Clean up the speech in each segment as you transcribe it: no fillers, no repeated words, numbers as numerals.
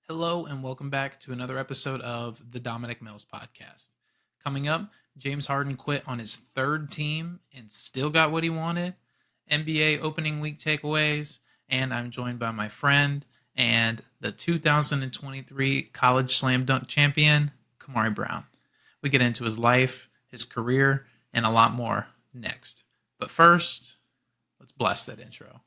Hello, and welcome back to another episode of the Dominic Mills Podcast. Coming up, James Harden quit on his third team and still got what he wanted, NBA opening week takeaways, and I'm joined by my friend and the 2023 College Slam Dunk champion, Kamari Brown. We get into his life, his career, and a lot more next. But first, let's blast that intro.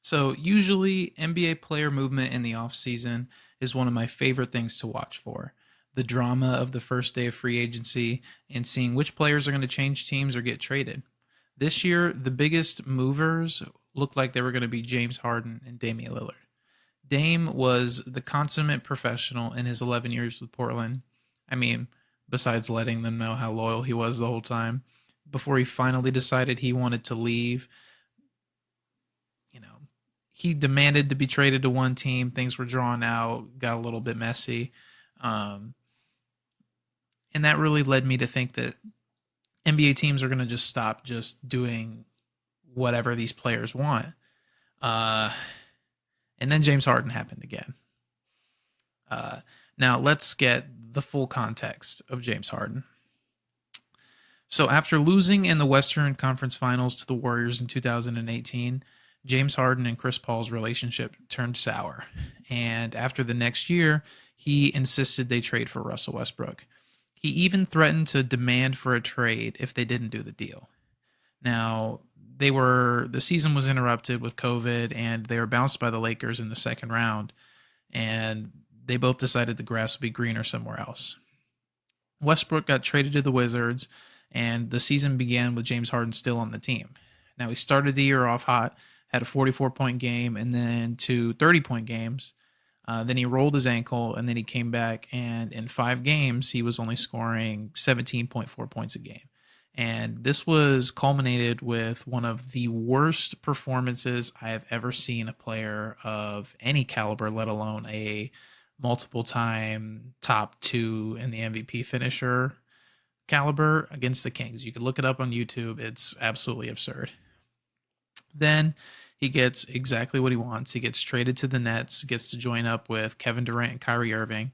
So usually NBA player movement in the offseason is one of my favorite things to watch for. The drama of the first day of free agency and seeing which players are going to change teams or get traded. This year, the biggest movers looked like they were going to be James Harden and Damian Lillard. Dame was the consummate professional in his 11 years with Portland. I mean, besides letting them know how loyal he was the whole time, before he finally decided he wanted to leave. He demanded to be traded to one team. Things were drawn out, got a little bit messy. And that really led me to think that NBA teams are going to just stop just doing whatever these players want. And then James Harden happened again. Now let's get the full context of James Harden. So after losing in the Western Conference Finals to the Warriors in 2018, James Harden and Chris Paul's relationship turned sour. And after the next year, he insisted they trade for Russell Westbrook. He even threatened to demand for a trade if they didn't do the deal. Now, the season was interrupted with COVID, and they were bounced by the Lakers in the second round. And they both decided the grass would be greener somewhere else. Westbrook got traded to the Wizards, and the season began with James Harden still on the team. Now, he started the year off hot, had a 44-point game, and then 2 30-point games. Then he rolled his ankle, and then he came back, and in 5 games, he was only scoring 17.4 points a game. And this was culminated with one of the worst performances I have ever seen a player of any caliber, let alone a multiple-time top 2 in the MVP finisher caliber, against the Kings. You can look it up on YouTube. It's absolutely absurd. Then he gets exactly what he wants. He gets traded to the Nets, gets to join up with Kevin Durant and Kyrie Irving.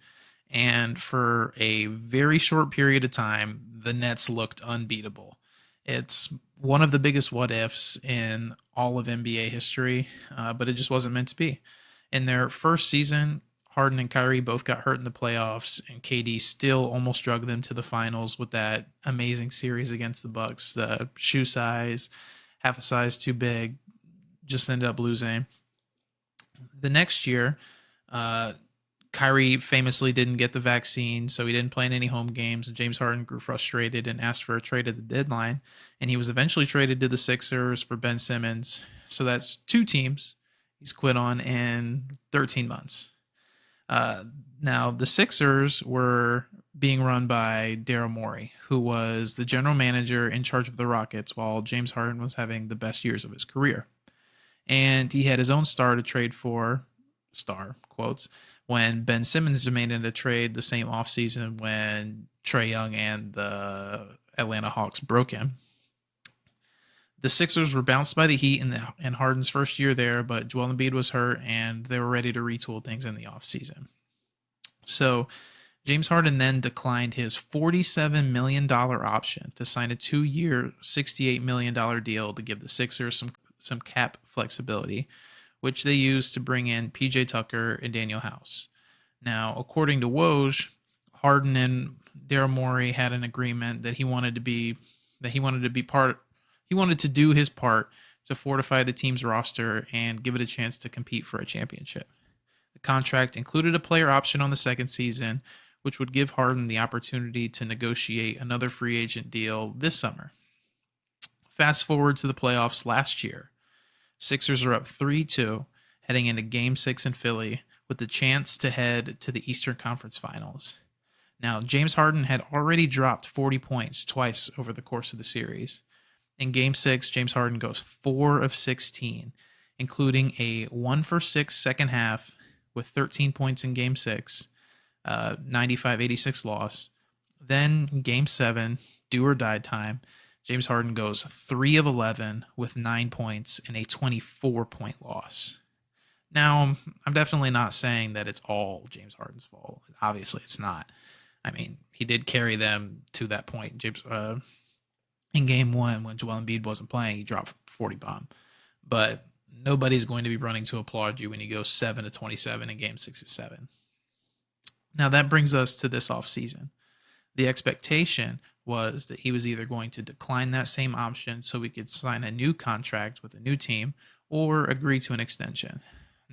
And for a very short period of time, the Nets looked unbeatable. It's one of the biggest what ifs in all of NBA history, but it just wasn't meant to be. In their first season, Harden and Kyrie both got hurt in the playoffs, and KD still almost dragged them to the finals with that amazing series against the Bucks. The shoe size, half a size too big, just ended up losing. The next year, Kyrie famously didn't get the vaccine, so he didn't play in any home games. James Harden grew frustrated and asked for a trade at the deadline, and he was eventually traded to the Sixers for Ben Simmons. So that's 2 teams he's quit on in 13 months. Now, the Sixers were being run by Daryl Morey, who was the general manager in charge of the Rockets while James Harden was having the best years of his career. And he had his own star to trade for, star quotes, when Ben Simmons demanded a trade the same offseason when Trae Young and the Atlanta Hawks broke him. The Sixers were bounced by the Heat in Harden's first year there, but Joel Embiid was hurt, and they were ready to retool things in the offseason. So James Harden then declined his $47 million option to sign a 2-year, $68 million deal to give the Sixers some cap flexibility, which they used to bring in PJ Tucker and Daniel House. Now, according to Woj, Harden and Daryl Morey had an agreement that he wanted to do his part to fortify the team's roster and give it a chance to compete for a championship. The contract included a player option on the second season, which would give Harden the opportunity to negotiate another free agent deal this summer. Fast forward to the playoffs last year. Sixers are up 3-2, heading into Game 6 in Philly with the chance to head to the Eastern Conference Finals. Now, James Harden had already dropped 40 points twice over the course of the series. In Game 6, James Harden goes 4 of 16, including a 1-for-6 second half with 13 points in Game 6, 95-86 loss. Then Game 7, do or die time, James Harden goes 3 of 11 with 9 points and a 24-point loss. Now, I'm definitely not saying that it's all James Harden's fault. Obviously, it's not. I mean, he did carry them to that point. In Game 1, when Joel Embiid wasn't playing, he dropped 40 bomb. But nobody's going to be running to applaud you when you go 7 of 27 in Game 6 of 7. Now, that brings us to this offseason. The expectation was that he was either going to decline that same option so we could sign a new contract with a new team or agree to an extension.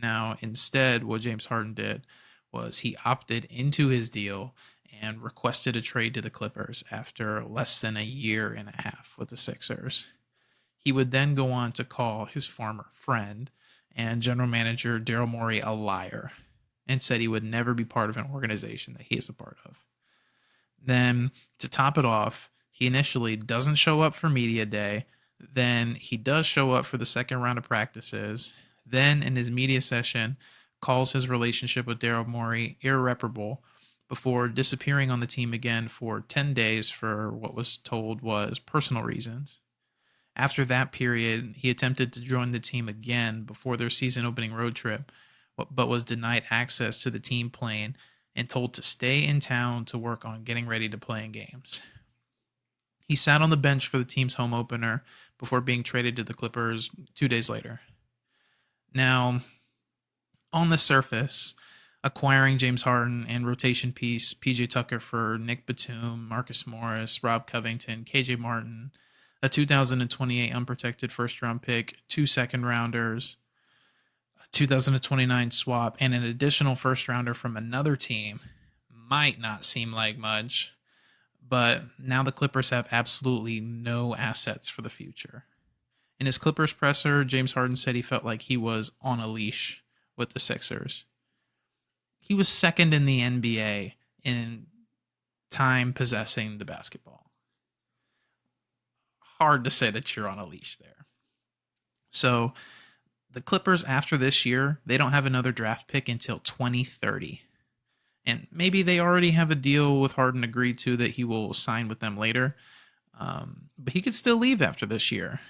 Now, instead, what James Harden did was he opted into his deal and requested a trade to the Clippers after less than a year and a half with the Sixers. He would then go on to call his former friend and general manager Daryl Morey a liar and said he would never be part of an organization that he is a part of. Then, to top it off, he initially doesn't show up for media day. Then he does show up for the second round of practices. Then, in his media session, calls his relationship with Daryl Morey irreparable before disappearing on the team again for 10 days for what was told was personal reasons. After that period, he attempted to join the team again before their season-opening road trip, but was denied access to the team plane and told to stay in town to work on getting ready to play in games. He sat on the bench for the team's home opener before being traded to the Clippers 2 days later. Now, on the surface, acquiring James Harden and rotation piece PJ Tucker for Nick Batum, Marcus Morris, Rob Covington, KJ Martin, a 2028 unprotected first-round pick, 2 second-rounders, 2029 swap, and an additional first rounder from another team might not seem like much, but now the Clippers have absolutely no assets for the future. In his Clippers presser, James Harden said he felt like he was on a leash with the Sixers. He was second in the NBA in time possessing the basketball. Hard to say that you're on a leash there. So, the Clippers, after this year, they don't have another draft pick until 2030. And maybe they already have a deal with Harden agreed to that he will sign with them later. But he could still leave after this year.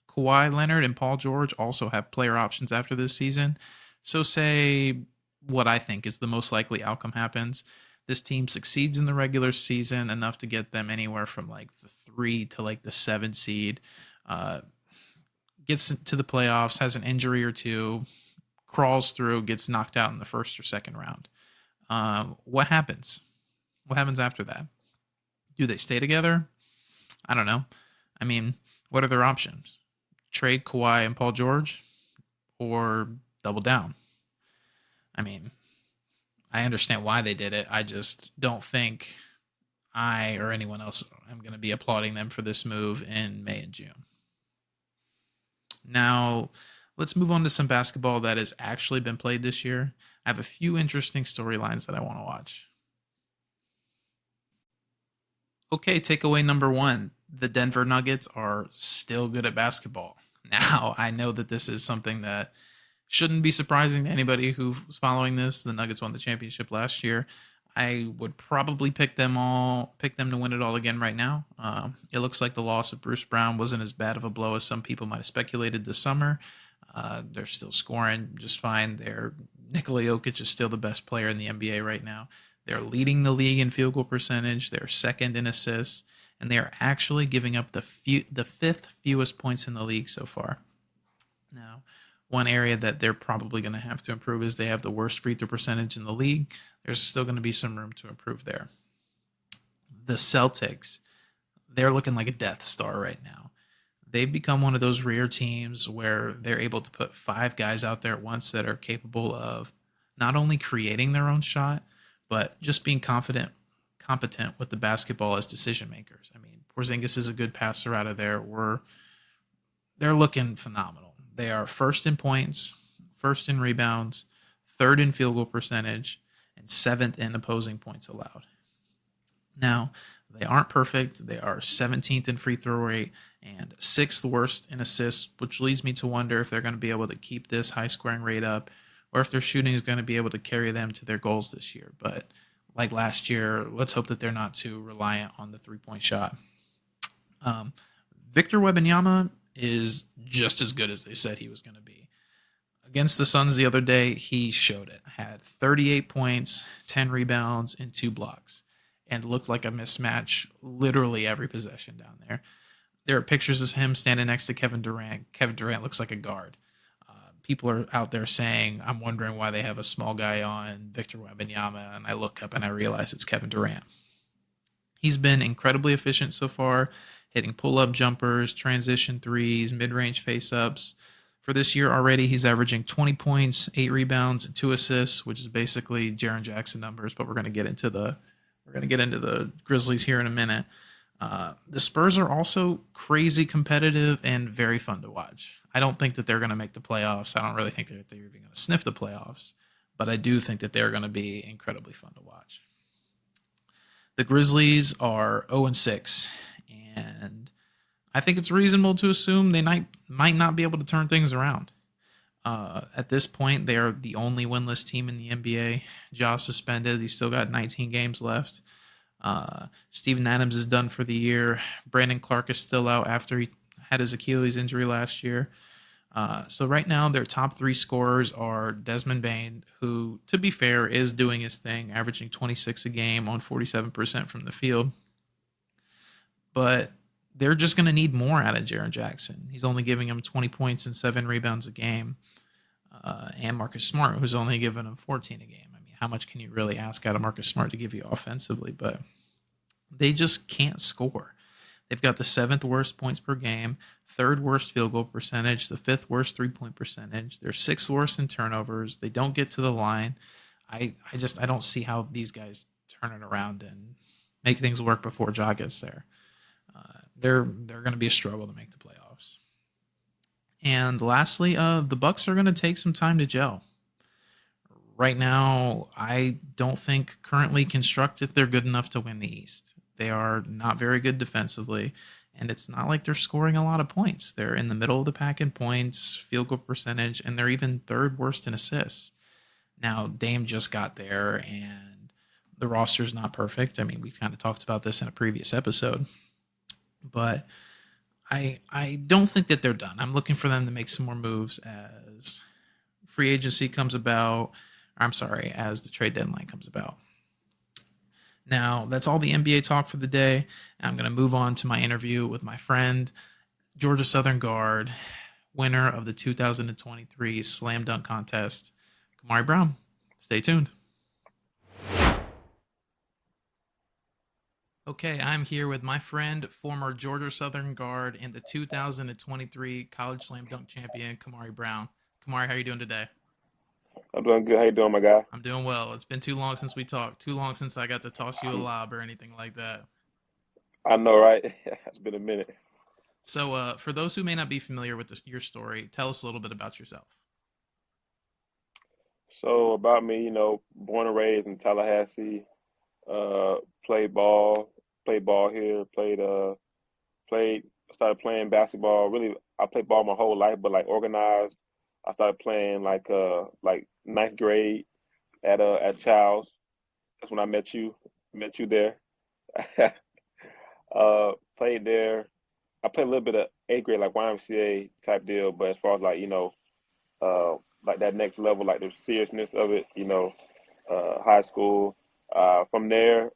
Kawhi Leonard and Paul George also have player options after this season. So say what I think is the most likely outcome happens. This team succeeds in the regular season enough to get them anywhere from like the 3 to like the 7 seed. Gets to the playoffs, has an injury or two, crawls through, gets knocked out in the first or second round. What happens? What happens after that? Do they stay together? I don't know. I mean, what are their options? Trade Kawhi and Paul George or double down? I mean, I understand why they did it. I just don't think I or anyone else am going to be applauding them for this move in May and June. Now, let's move on to some basketball that has actually been played this year. I have a few interesting storylines that I want to watch. Okay, takeaway number 1. The Denver Nuggets are still good at basketball. Now, I know that this is something that shouldn't be surprising to anybody who's following this. The Nuggets won the championship last year. I would probably pick them to win it all again right now. It looks like the loss of Bruce Brown wasn't as bad of a blow as some people might have speculated this summer. They're still scoring just fine. Nikola Jokic is still the best player in the NBA right now. They're leading the league in field goal percentage. They're second in assists, and they are actually giving up the 5th fewest points in the league so far. Now, one area that they're probably going to have to improve is they have the worst free throw percentage in the league. There's still going to be some room to improve there. The Celtics, they're looking like a Death Star right now. They've become one of those rare teams where they're able to put 5 guys out there at once that are capable of not only creating their own shot, but just being confident competent with the basketball as decision makers. I mean, Porzingis is a good passer out of there. They're looking phenomenal. They are first in points, first in rebounds, third in field goal percentage, and seventh in opposing points allowed. Now, they aren't perfect. They are 17th in free throw rate and sixth worst in assists, which leads me to wonder if they're going to be able to keep this high scoring rate up or if their shooting is going to be able to carry them to their goals this year. But like last year, let's hope that they're not too reliant on the three-point shot. Victor Wembanyama is just as good as they said he was going to be. Against the Suns the other day, he showed it. Had 38 points, 10 rebounds, and 2 blocks, and looked like a mismatch literally every possession down there. There are pictures of him standing next to Kevin Durant. Kevin Durant looks like a guard. People are out there saying, I'm wondering why they have a small guy on Victor Wembanyama, and I look up and I realize it's Kevin Durant. He's been incredibly efficient so far, hitting pull-up jumpers, transition threes, mid-range face-ups. For this year already, he's averaging 20 points, 8 rebounds, and 2 assists, which is basically Jaren Jackson numbers, but we're going to get into the Grizzlies here in a minute. The Spurs are also crazy competitive and very fun to watch. I don't think that they're going to make the playoffs. I don't really think that they're even going to sniff the playoffs, but I do think that they're going to be incredibly fun to watch. The Grizzlies are 0-6, and I think it's reasonable to assume they might not be able to turn things around. At this point, they are the only winless team in the NBA. Ja's suspended. He's still got 19 games left. Steven Adams is done for the year. Brandon Clark is still out after he had his Achilles injury last year. So right now, their top 3 scorers are Desmond Bane, who, to be fair, is doing his thing, averaging 26 a game on 47% from the field. But they're just going to need more out of Jaren Jackson. He's only giving him 20 points and 7 rebounds a game. And Marcus Smart, who's only giving him 14 a game. I mean, how much can you really ask out of Marcus Smart to give you offensively? But they just can't score. They've got the 7th worst points per game, 3rd worst field goal percentage, the 5th worst three-point percentage. They're 6th worst in turnovers. They don't get to the line. I don't see how these guys turn it around and make things work before Ja gets there. They're going to be a struggle to make the playoffs. And lastly, the Bucks are going to take some time to gel. Right now, I don't think currently constructed they're good enough to win the East. They are not very good defensively, and it's not like they're scoring a lot of points. They're in the middle of the pack in points, field goal percentage, and they're even 3rd worst in assists. Now, Dame just got there, and the roster's not perfect. I mean, we kind of talked about this in a previous episode. But I don't think that they're done. I'm looking for them to make some more moves as free agency comes about. As the trade deadline comes about. Now, that's all the NBA talk for the day. I'm going to move on to my interview with my friend, Georgia Southern guard, winner of the 2023 Slam Dunk Contest, Kamari Brown. Stay tuned. Okay, I'm here with my friend, former Georgia Southern guard, and the 2023 College Slam Dunk champion, Kamari Brown. Kamari, how are you doing today? I'm doing good. How you doing, my guy? I'm doing well. It's been too long since we talked. Too long since I got to toss you a lob or anything like that. I know, right? It's been a minute. So, for those who may not be familiar with your story, tell us a little bit about yourself. So about me, born and raised in Tallahassee. Uh, played ball, played ball here. Played. Started playing basketball. Really, I played ball my whole life, but like organized. I started playing like ninth grade at Childs. That's when I met you. Met you there. Played there. I played a little bit of eighth grade, like YMCA type deal, but as far as like that next level, like the seriousness of it, high school. From there,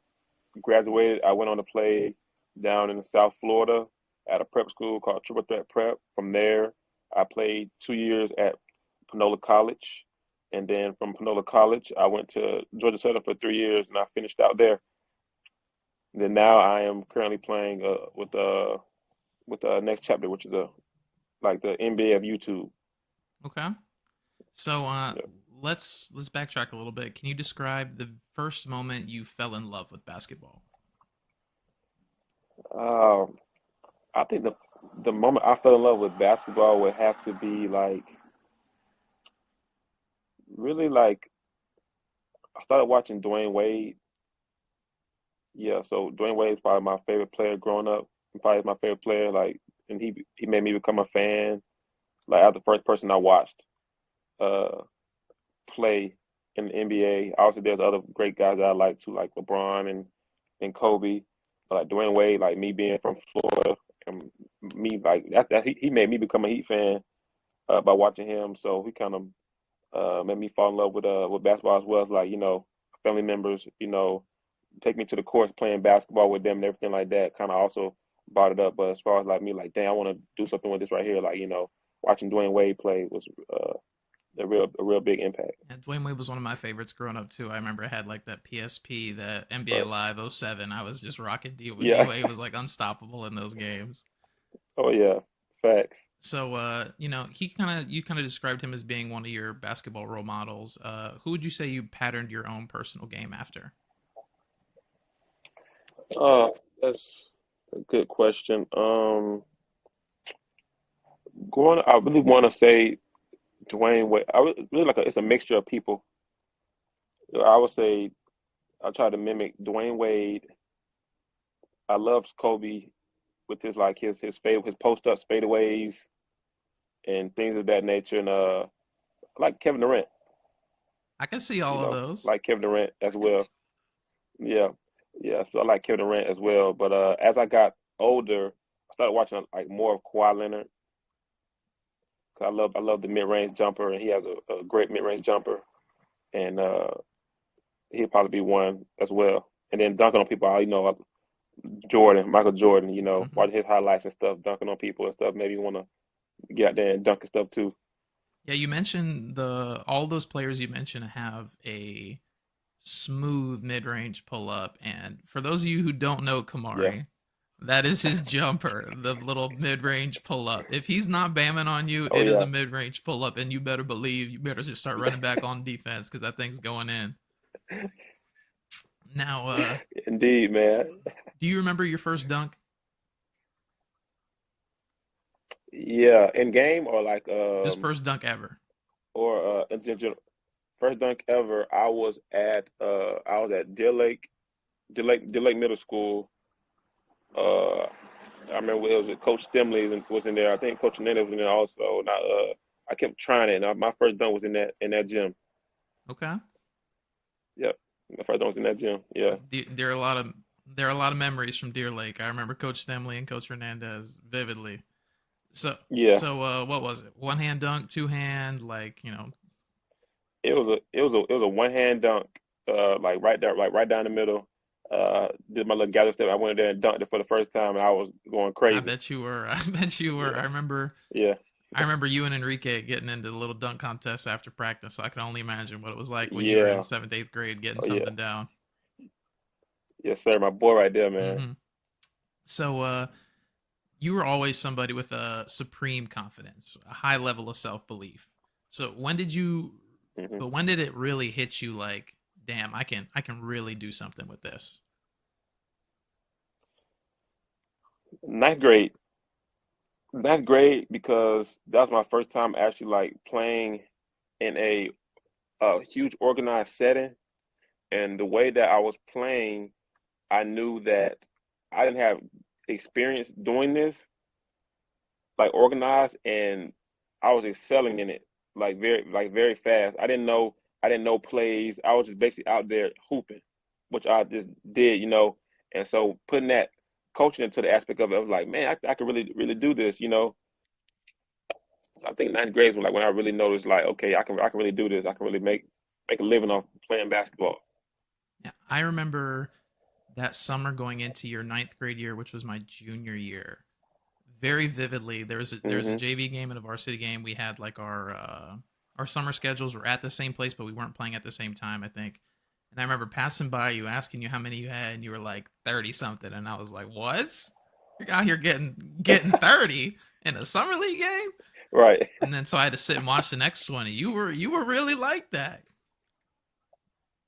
graduated. I went on to play down in South Florida at a prep school called Triple Threat Prep. From there, I played 2 years at Panola College. And then from Panola College, I went to Georgia Southern for 3 years, and I finished out there. Then now I am currently playing with Next Chapter, which is like the NBA of YouTube. Okay. So, Yeah. let's backtrack a little bit. Can you describe the first moment you fell in love with basketball? Um, I think the moment I fell in love with basketball would have to be like really like I started watching Dwayne Wade. Yeah, so Dwayne Wade is probably my favorite player growing up. He probably is my favorite player. Like, and he made me become a fan. Like, I was the first person I watched uh play in the NBA. Obviously, there's other great guys that I like too, like LeBron and Kobe. But like Dwayne Wade, like me being from Florida, and me like that he made me become a Heat fan by watching him. So he kind of made me fall in love with basketball as well as like family members take me to the courts playing basketball with them and everything like that. Kind of also brought it up. But as far as like me, like, damn, I want to do something with this right here. Like, watching Dwayne Wade play was a real big impact. And Dwayne Wade was one of my favorites growing up too. I remember I had like that PSP, that NBA But Live '07. I was just rocking D. D yeah, Wade was like unstoppable in those games. oh yeah, facts. So, you kind of described him as being one of your basketball role models. Who would you say you patterned your own personal game after? That's a good question. I really want to say Dwayne Wade. Really like it's a mixture of people. I would say I try to mimic Dwayne Wade. I love Kobe with his like his post up fadeaways and things of that nature, and I like Kevin Durant. I can see all of those. Like Kevin Durant as well. Yeah, yeah. So I like Kevin Durant as well. But as I got older, I started watching like more of Kawhi Leonard. 'Cause I love the mid range jumper, and he has a great mid range jumper, and he'd probably be one as well. And then dunking on people, Jordan, Michael Jordan. Hmm. Watching his highlights and stuff, dunking on people and stuff. Maybe want to get out there and dunk and stuff too. Yeah, you mentioned the all those players you mentioned have a smooth mid-range pull-up, and for those of you who don't know Yeah. Kamari, that is his jumper, the little mid-range pull-up. If he's not bamming on you, Oh it is a yeah. mid-range pull-up, and you better believe you better just start running back on defense because that thing's going in. Now, Indeed, man. do you remember your first dunk? Yeah, in game or like Just first dunk ever? in general. First dunk ever. I was at Deer Lake Middle School. Uh, I remember it was Coach Stimley was in there. I think Coach Nene was in there also. And I kept trying it. And my first dunk was in that gym. Okay. Yep, my first dunk was in that gym. Yeah, There are a lot of memories from Deer Lake. I remember Coach Stemley and Coach Hernandez vividly. So yeah. what was it? One hand dunk, two hand, like It was a one hand dunk. Like right there, like right down the middle. Did my little gather step. I went there and dunked it for the first time, and I was going I crazy. bet you were. I bet you were. Yeah, I remember. yeah, I remember you and Enrique getting into the little dunk contest after practice. So I can only imagine what it was like when you were in yeah. seventh, eighth grade getting Oh yeah. something down. Yes, sir. My boy right there, man. Hmm. So you were always somebody with a supreme confidence, a high level of self belief. So Hmm. when did it really hit you? Like, damn, I can really do something with this. Ninth grade. Ninth grade because that was my first time actually like playing in a huge organized setting. And the way that I was playing, I knew that I didn't have experience doing this, like organized, and I was excelling in it, like very fast. I didn't know plays. I was just basically out there hooping, which I just did. And so putting that coaching into the aspect of it, I was like, man, I could really really do this. I think ninth grade was like when I really noticed, like, okay, I can really do this. I can really make a living off playing basketball. Yeah, I remember that summer going into your ninth grade year, which was my junior year, very vividly. There was a Hmm. JV game and a varsity game. We had like our summer schedules were at the same place, but we weren't playing at the same time. I think. And I remember passing by you, asking you how many you had, and you were like 30 something, and I was like, "What? You're out here getting 30 in a summer league game?" Right. And then so I had to sit and watch the next one. And you were really like that.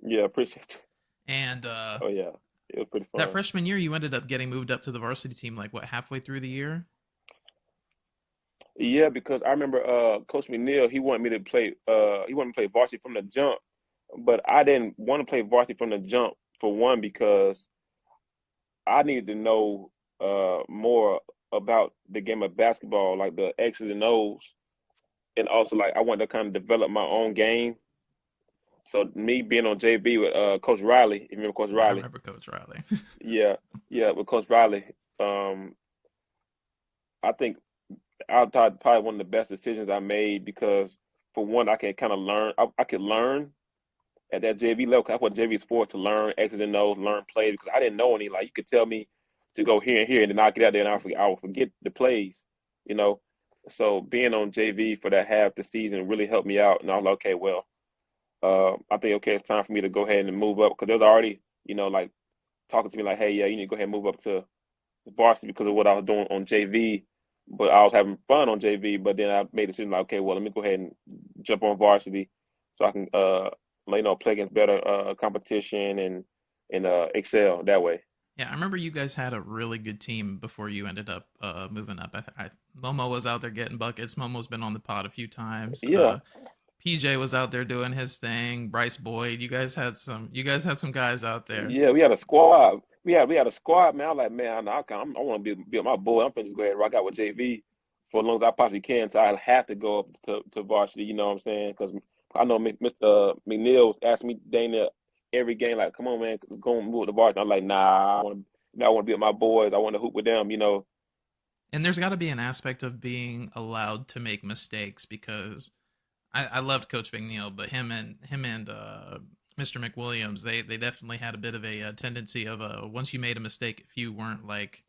Yeah, appreciate you. And Oh yeah, it was pretty that fun. freshman year, you ended up getting moved up to the varsity team. Like what, halfway through the year? Yeah, because I remember Coach McNeil, he wanted me to play he wanted me to play varsity from the jump, but I didn't want to play varsity from the jump for one because I needed to know more about the game of basketball, like the X's and O's, and also like I wanted to kind of develop my own game. So me being on JV with Coach Riley, you remember Coach I Riley? remember Coach Riley. Yeah, yeah, with Coach Riley. Um, I think I thought probably one of the best decisions I made because for one, I can kind of learn. I could learn at that JV level. 'Cause that's what JV is for, to learn X's and O's, learn plays. Because I didn't know any. Like you could tell me to go here and here, and then I'll get out there and I will forget the plays. You know, so being on JV for that half the season really helped me out. And I was like, okay, well, I think okay, it's time for me to go ahead and move up because there's already like talking to me like, hey, yeah, you need to go ahead and move up to varsity because of what I was doing on JV. But I was having fun on JV. But then I made a decision like, okay, well, let me go ahead and jump on varsity so I can, play against better competition and excel that way. Yeah, I remember you guys had a really good team before you ended up moving up. Momo was out there getting buckets. Momo's been on the pod a few times. Yeah, PJ was out there doing his thing. Bryce Boyd. You guys had some guys out there. yeah, we had a squad. We had a squad, man. I'm like, man, I want to be with my boy. I'm finna go ahead and rock out with JV for as long as I possibly can. So I have to go up to varsity. You know what I'm saying? Because I know Mr. McNeil asked me Dana every game, like, come on, man, go and move to varsity. I'm like, nah, I want to be with my boys. I want to hoop with them. And there's got to be an aspect of being allowed to make mistakes because I loved Coach McNeil, but him and Mr. McWilliams, they definitely had a bit of a, tendency of once you made a mistake, if you weren't like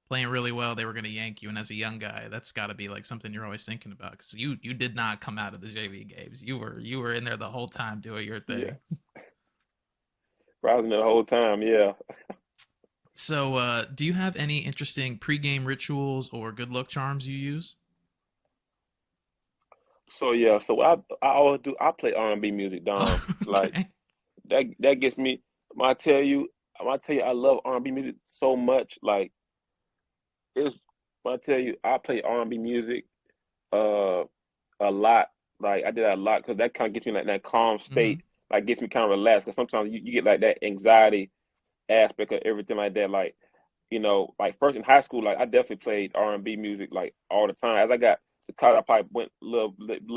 playing really well, they were going to yank you. And as a young guy, that's got to be like something you're always thinking about because you did not come out of the JV games. You were in there the whole time doing your Yeah, thing. browsing the whole time. Yeah. So, do you have any interesting pregame rituals or good luck charms you use? So yeah, so I always do. I play R&B music, Dom. Like Okay. that gets me. When I tell you, I love R&B music so much. Like it's when I tell you, I play R&B music uh a lot. Like I did that a lot because that kind of gets me like that calm Hmm. state. Like gets me kind of relaxed. Because sometimes you get like that anxiety aspect of everything like that. Like like first in high school, like I definitely played R&B music like all the time. As I got to college, I probably went little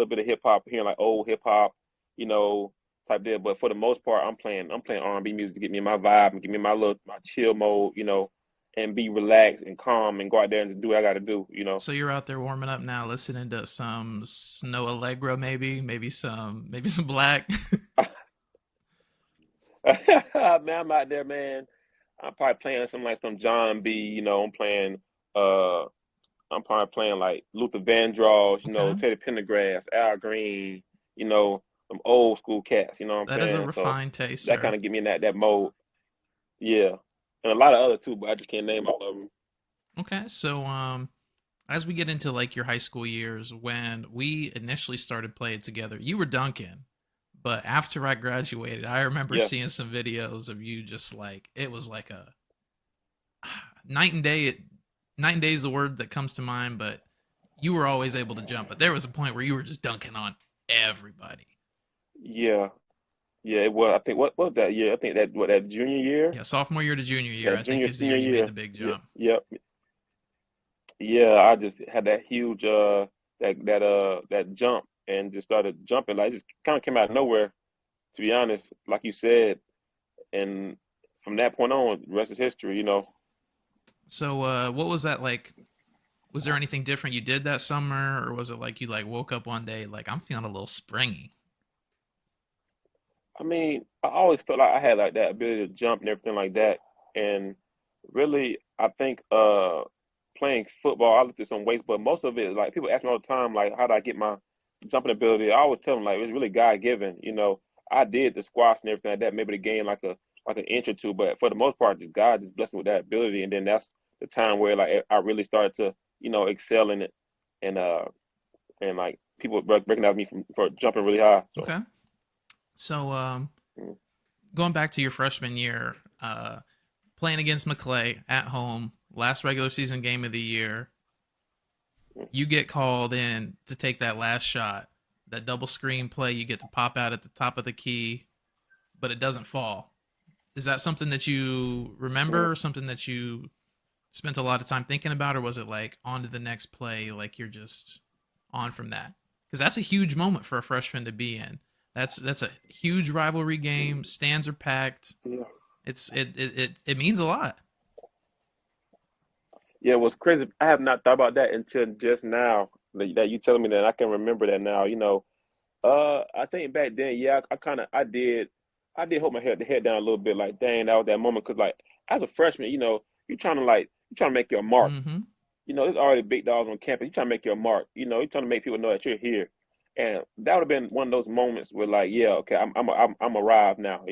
bit of hip hop, hearing like old hip hop, you know, type deal. But for the most part, I'm playing R&B music to get me in my vibe and get me in my chill mode, and be relaxed and calm and go out there and do what I got to do. So you're out there warming up now, listening to some Snow Allegra, maybe some Black. Man, I'm out there, man. I'm probably playing something like some John B. Uh I'm probably playing like Luther Vandross, Okay, Teddy Pendergrass, Al Green, some old school cats, you know what I'm that is a saying? So refined taste, that kind sir. of get me in that mode. Yeah. And a lot of other too, but I just can't name all of them. Okay, so as we get into like your high school years, when we initially started playing together, you were dunking. But after I graduated, I remember Yeah. seeing some videos of you just like it was like a night and day. Night and day is the word that comes to mind, but you were always able to jump. But there was a point where you were just dunking on everybody. Yeah. Yeah, it was. I think what was that year? I think that junior year? Yeah, sophomore year to junior year, That I think junior is the year senior you made year. the big Yeah, jump. yeah. Yeah, I just had that huge that jump and just started jumping. Like it just kind of came out of nowhere, to be honest, like you said. And from that point on, the rest is history. So, what was that like? Was there anything different you did that summer, or was it like you like woke up one day like I'm feeling a little springy? I mean, I always felt like I had like that ability to jump and everything like that. And really, I think playing football, I looked at some weights, but most of it is like people ask me all the time, like, how do I get my jumping ability? I always tell them like it's really God given. I did the squats and everything like that, maybe to gain like an inch or two, but for the most part, just God just blessed me with that ability. And then that's the time where like I really started to excel in it. And and like people recognize me for jumping really high. So Okay. So mm, going back to your freshman year, playing against McClay at home, last regular season game of the year, mm, you get called in to take that last shot. That double screen play, you get to pop out at the top of the key, but it doesn't fall. Is that something that you remember, mm. or something that you spent a lot of time thinking about, or was it like on to the next play, like you're just on from that? Because that's a huge moment for a freshman to be in. That's a huge rivalry game. Stands are packed. Yeah. It means a lot. Yeah, it was crazy. I have not thought about that until just now. That you telling me that I can remember that now. I think back then, yeah, I kind of I did hold my head down a little bit. Like, dang, that was that moment. Cause like as a freshman, you trying to make your mark. Mm-hmm. There's already big dogs on campus. You trying to make your mark. You trying to make people know that you're here. And that would have been one of those moments where, like, yeah, okay, I'm arrived now.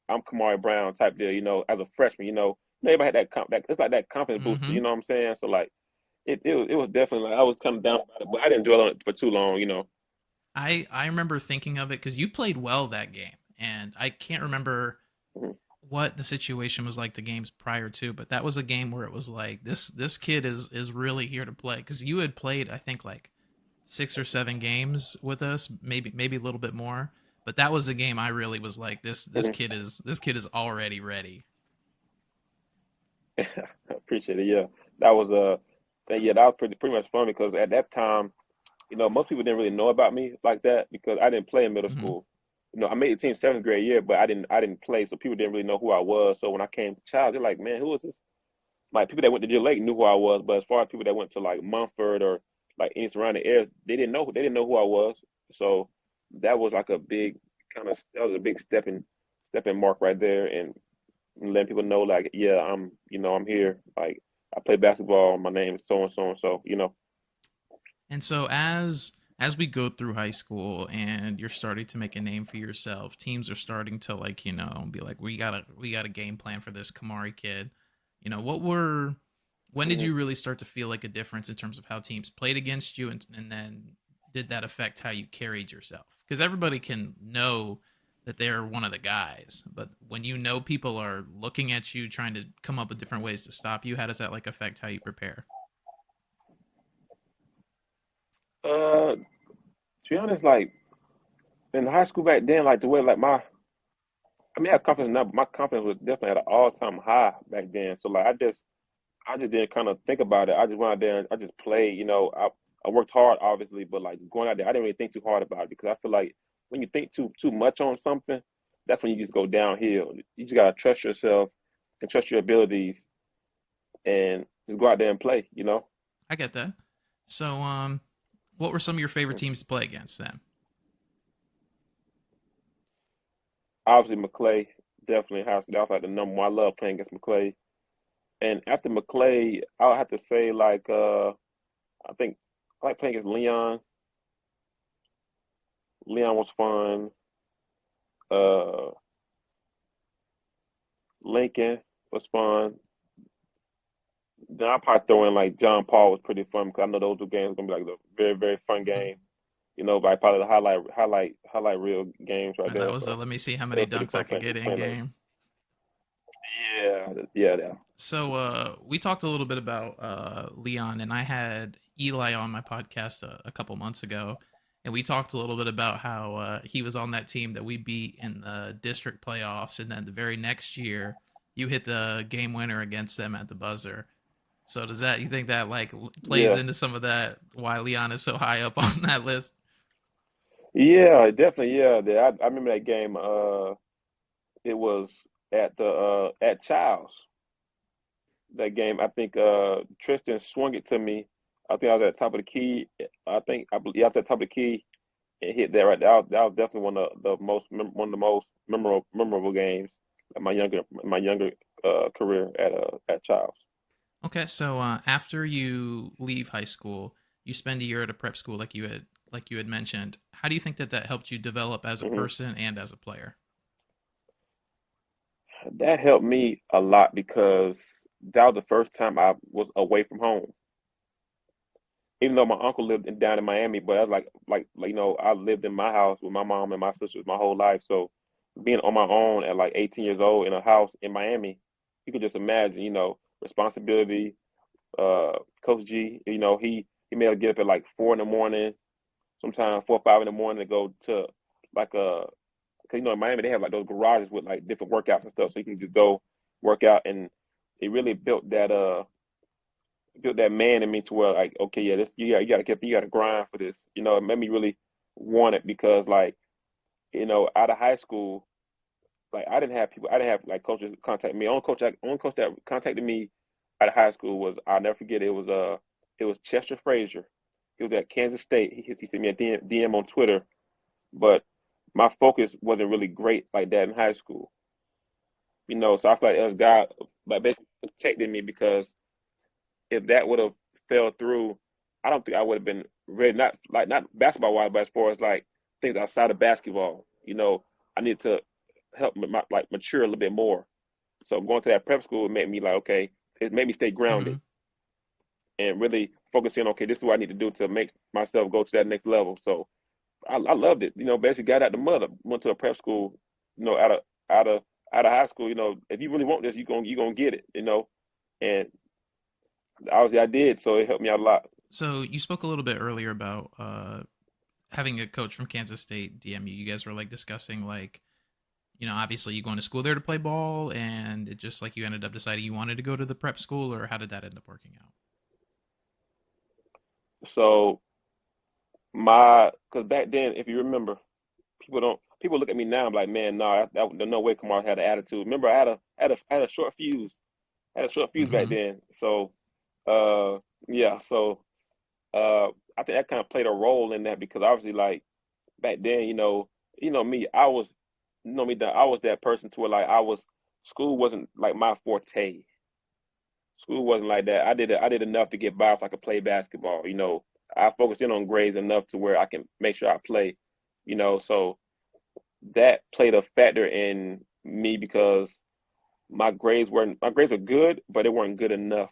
I'm Kamari Brown type deal. As a freshman, everybody had that it's like that confidence booster. Mm-hmm. You know what I'm saying? So like, it was definitely like I was kind of down about it, but I didn't dwell on it for too long. I remember thinking of it because you played well that game, and I can't remember Mhm. what the situation was like the games prior to, but that was a game where it was like this kid is really here to play, because you had played, I think, like 6 or 7 games with us, maybe a little bit more, but that was a game I really was like, Mhm. this kid is already ready. I appreciate it. Yeah, that was that was pretty much fun because at that time, most people didn't really know about me like that because I didn't play in middle Hmm. school. I made the team seventh grade year, but I didn't play, so people didn't really know who I was. So when I came to child, they're like, "Man, who is this?" Like people that went to Deer Lake knew who I was, but as far as people that went to like Mumford or like any surrounding area, they didn't know who I was. So that was like a big that was a big stepping mark right there, and letting people know like, yeah, I'm here. Like I play basketball. My name is so and so and so. And so as we go through high school and you're starting to make a name for yourself, teams are starting to, like, be like, we got a game plan for this Kamari kid. What were when did Mhm. you really start to feel like a difference in terms of how teams played against you, and then did that affect how you carried yourself? Because everybody can know that they're one of the guys, but when people are looking at you trying to come up with different ways to stop you, how does that like affect how you prepare? To be honest, like in high school back then, like the way like I mean, I have confidence now, but my confidence was definitely at an all-time high back then. So like I just didn't kind of think about it. I just went out there and I just played. I worked hard, obviously, but like going out there, I didn't really think too hard about it because I feel like when you think too much on something, that's when you just go downhill. You just gotta trust yourself and trust your abilities and just go out there and play. I get that. So, what were some of your favorite teams to play against then? Obviously, McClay definitely has that was like the number one. I love playing against McClay. And after McClay, I would have to say like I think I like playing against Leon. Leon was fun. Uh, Lincoln was fun. Then I'll probably throw in like John Paul was pretty fun because I know those two games are gonna be like the very very fun Mhm. game. But probably the highlight reel games right And that there. was So let me see how it many was pretty dunks I fun could get in playing those. game. Yeah, yeah, yeah. So, we talked a little bit about Leon, and I had Eli on my podcast a couple months ago, and we talked a little bit about how he was on that team that we beat in the district playoffs, and then the very next year you hit the game winner against them at the buzzer. So, you think that like plays Yeah, into some of that, why Leon is so high up on that list? yeah, definitely. Yeah, I remember that game. It was at Childs. That game. I think Tristan swung it to me. I think I was at the top of the key. I believe I was at the top of the key and hit that right there. That was definitely one of the most memorable games of my younger career at Childs. Okay, so after you leave high school, you spend a year at a prep school, like you had mentioned. How do you think that that helped you develop as a Hmm. person and as a player? That helped me a lot because that was the first time I was away from home. even though my uncle lived down in Miami, but I was like I lived in my house with my mom and my sisters my whole life. So being on my own at like 18 years old in a house in Miami, you can just imagine, responsibility. Coach G, he may get up at like 4 in the morning, sometimes 4 or 5 in the morning to go to like cause in Miami they have like those garages with like different workouts and stuff, so you can just go work out, and it really built that man in me to where like, okay, yeah, this you gotta grind for this. It made me really want it because like, out of high school, like I didn't have like coaches contact me. Only coach that contacted me out of high school was, I'll never forget, it was Chester Frazier. He was at Kansas State. He sent me a DM on Twitter, but my focus wasn't really great like that in high school. So I feel like it was God like basically protecting me, because if that would have fell through, I don't think I would have been ready. Not basketball wise, but as far as like things outside of basketball, I need to help like mature a little bit more. So going to that prep school, it made me like, okay, it made me stay Hmm. grounded and really focusing. Okay, this is what I need to do to make myself go to that next level. So I loved it. Basically got out the mud, went to a prep school. Out of out of out of high school. If you really want this, you gonna get it. And obviously I did. So it helped me out a lot. So you spoke a little bit earlier about having a coach from Kansas State DM you. You guys were like discussing like, obviously you going to school there to play ball, and it just like you ended up deciding you wanted to go to the prep school, or how did that end up working out? So because back then, if you remember, people look at me now. I'm like, man, no, there's no way Kamari had an attitude. Remember, I had a short fuse. I had a short fuse back Mm-hmm. then. So yeah, so I think that kind of played a role in that, because obviously, like back then, me, I was that person to where like school wasn't like my forte. School wasn't like that. I did enough to get by so I could play basketball. I focused in on grades enough to where I can make sure I play. So that played a factor in me, because my grades were good, but they weren't good enough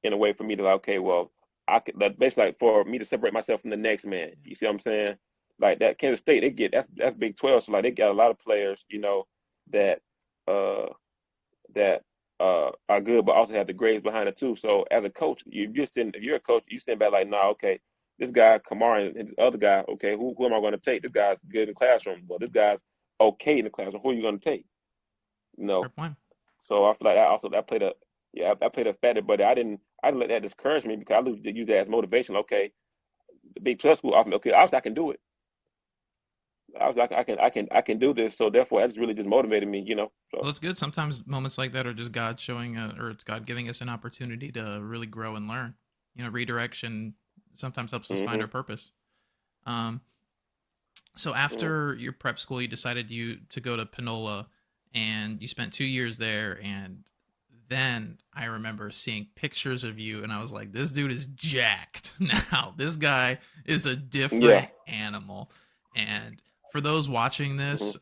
in a way for me to like, okay, well, I could like, basically like for me to separate myself from the next man. You see what I'm saying? Like that Kansas State, that's Big 12, so like they got a lot of players, that uh that are good, but also have the grades behind it too. So as a coach, if you're a coach, you sitting back like, nah, okay, this guy Kamari and this other guy, okay, who am I going to take? This guy's good in the classroom, but this guy's okay in the classroom. Who are you going to take? You Fair know, point. so I feel like that played a I played a factor, but I didn't let that discourage me, because I use that as motivation. Okay, the Big 12 school offered me, okay, obviously I can do it. I was like, I can do this. So therefore, that's really just motivated me. Well, So it's good. Sometimes moments like that are just God showing, or it's God giving us an opportunity to really grow and learn. Redirection sometimes helps us find hmm our purpose. Um, so hmm after your prep school, you decided you to go to Panola, and you spent 2 years there. And then I remember seeing pictures of you, and I was like, this dude is jacked. Now this guy is a yeah. different animal. And for those watching hmm this,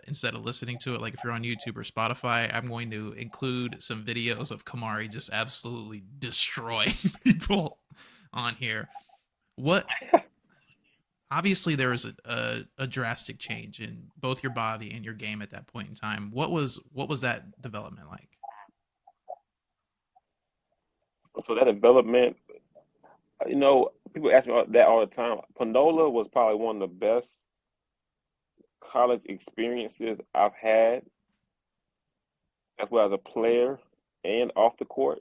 instead of listening to it, like if you're on YouTube or Spotify, I'm going to include some videos of Kamari just absolutely destroying people on here. What Obviously there was a drastic change in both your body and your game at that point in time. What was that development like? So that development, people ask me that all the time. Panola was probably one of the best college experiences I've had, as well as a player and off the court,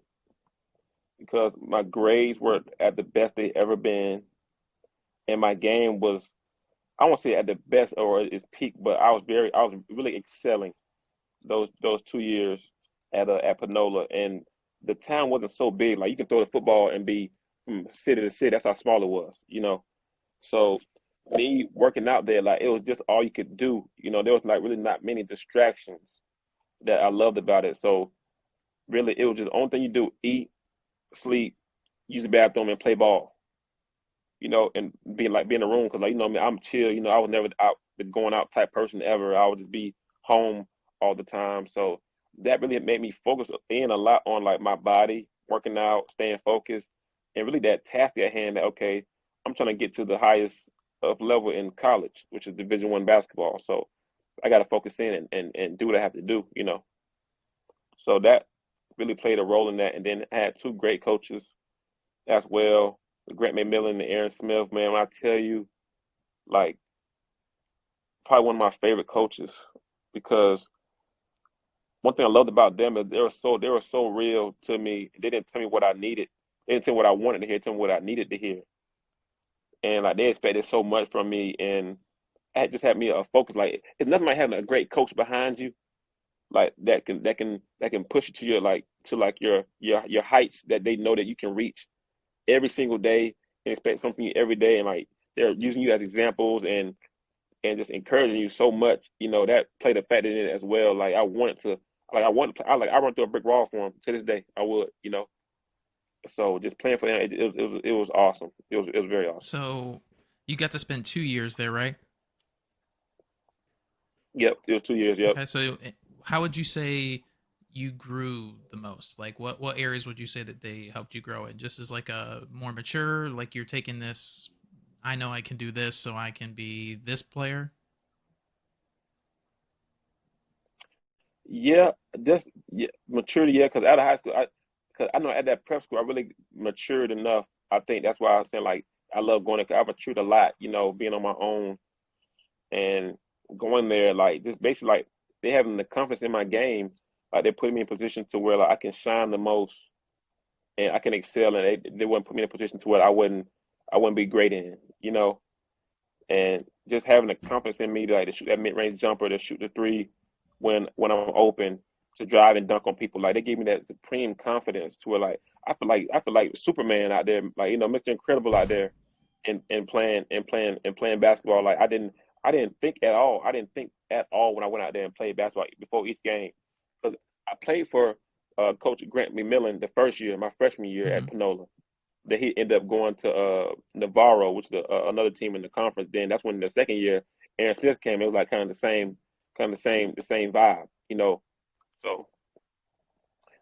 because my grades were at the best they ever been, and my game was, I won't say at the best or its peak, but I was really excelling those 2 years at Panola, and the town wasn't so big. Like you can throw the football and be from city to city. That's how small it was. So me working out there, like it was just all you could do. There was like really not many distractions that I loved about it. So really, it was just the only thing you do: eat, sleep, use the bathroom, and play ball. And being in a room, because like me, I'm chill. I was never out the going out type person ever. I would just be home all the time. So that really made me focus in a lot on like my body, working out, staying focused, and really that task at hand that, okay, I'm trying to get to the highest of level in college, which is Division I basketball. So I got to focus in and do what I have to do, you know. So that really played a role in that. And then I had two great coaches as well, Grant McMillan and Aaron Smith. Man, when I tell you, like, probably one of my favorite coaches, because one thing I loved about them is they were so real to me. They didn't tell me what I needed. They didn't tell me what I wanted to hear. They told me what I needed to hear. And like they expected so much from me, and that just had me a focus. Like it's nothing like having a great coach behind you, like that can push you to your your heights that they know that you can reach every single day and expect something every day, and like they're using you as examples and just encouraging you so much. You know that played a factor in it as well. Like I run through a brick wall for them to this day. I would, you know. So just playing for them, it was awesome. It was very awesome. So you got to spend 2 years there, right? Yep, it was 2 years. Yep. Okay, so how would you say you grew the most? Like what areas would you say that they helped you grow in? Just as like a more mature, like you're taking this, I know I can do this, so I can be this player. Yeah, just yeah, maturity. Yeah, because out of high school, cause I know at that prep school, I really matured enough. I think that's why I was saying like I love going there. 'Cause I matured a lot. You know, being on my own and going there, like just basically like they having the confidence in my game. Like they put me in position to where like I can shine the most and I can excel, and they wouldn't put me in a position to where I wouldn't be great in. You know, and just having the confidence in me like to shoot that mid range jumper, to shoot the three when I'm open, to drive and dunk on people. Like they gave me that supreme confidence to where like I feel like Superman out there, like Mr. Incredible out there, and playing basketball. Like I didn't think at all. I didn't think at all when I went out there and played basketball before each game, because I played for Coach Grant McMillan the first year, my freshman year Mm-hmm. at Panola. That he ended up going to Navarro, which is another team in the conference. Then that's when the second year Aaron Smith came. It was like kind of the same vibe, you know. So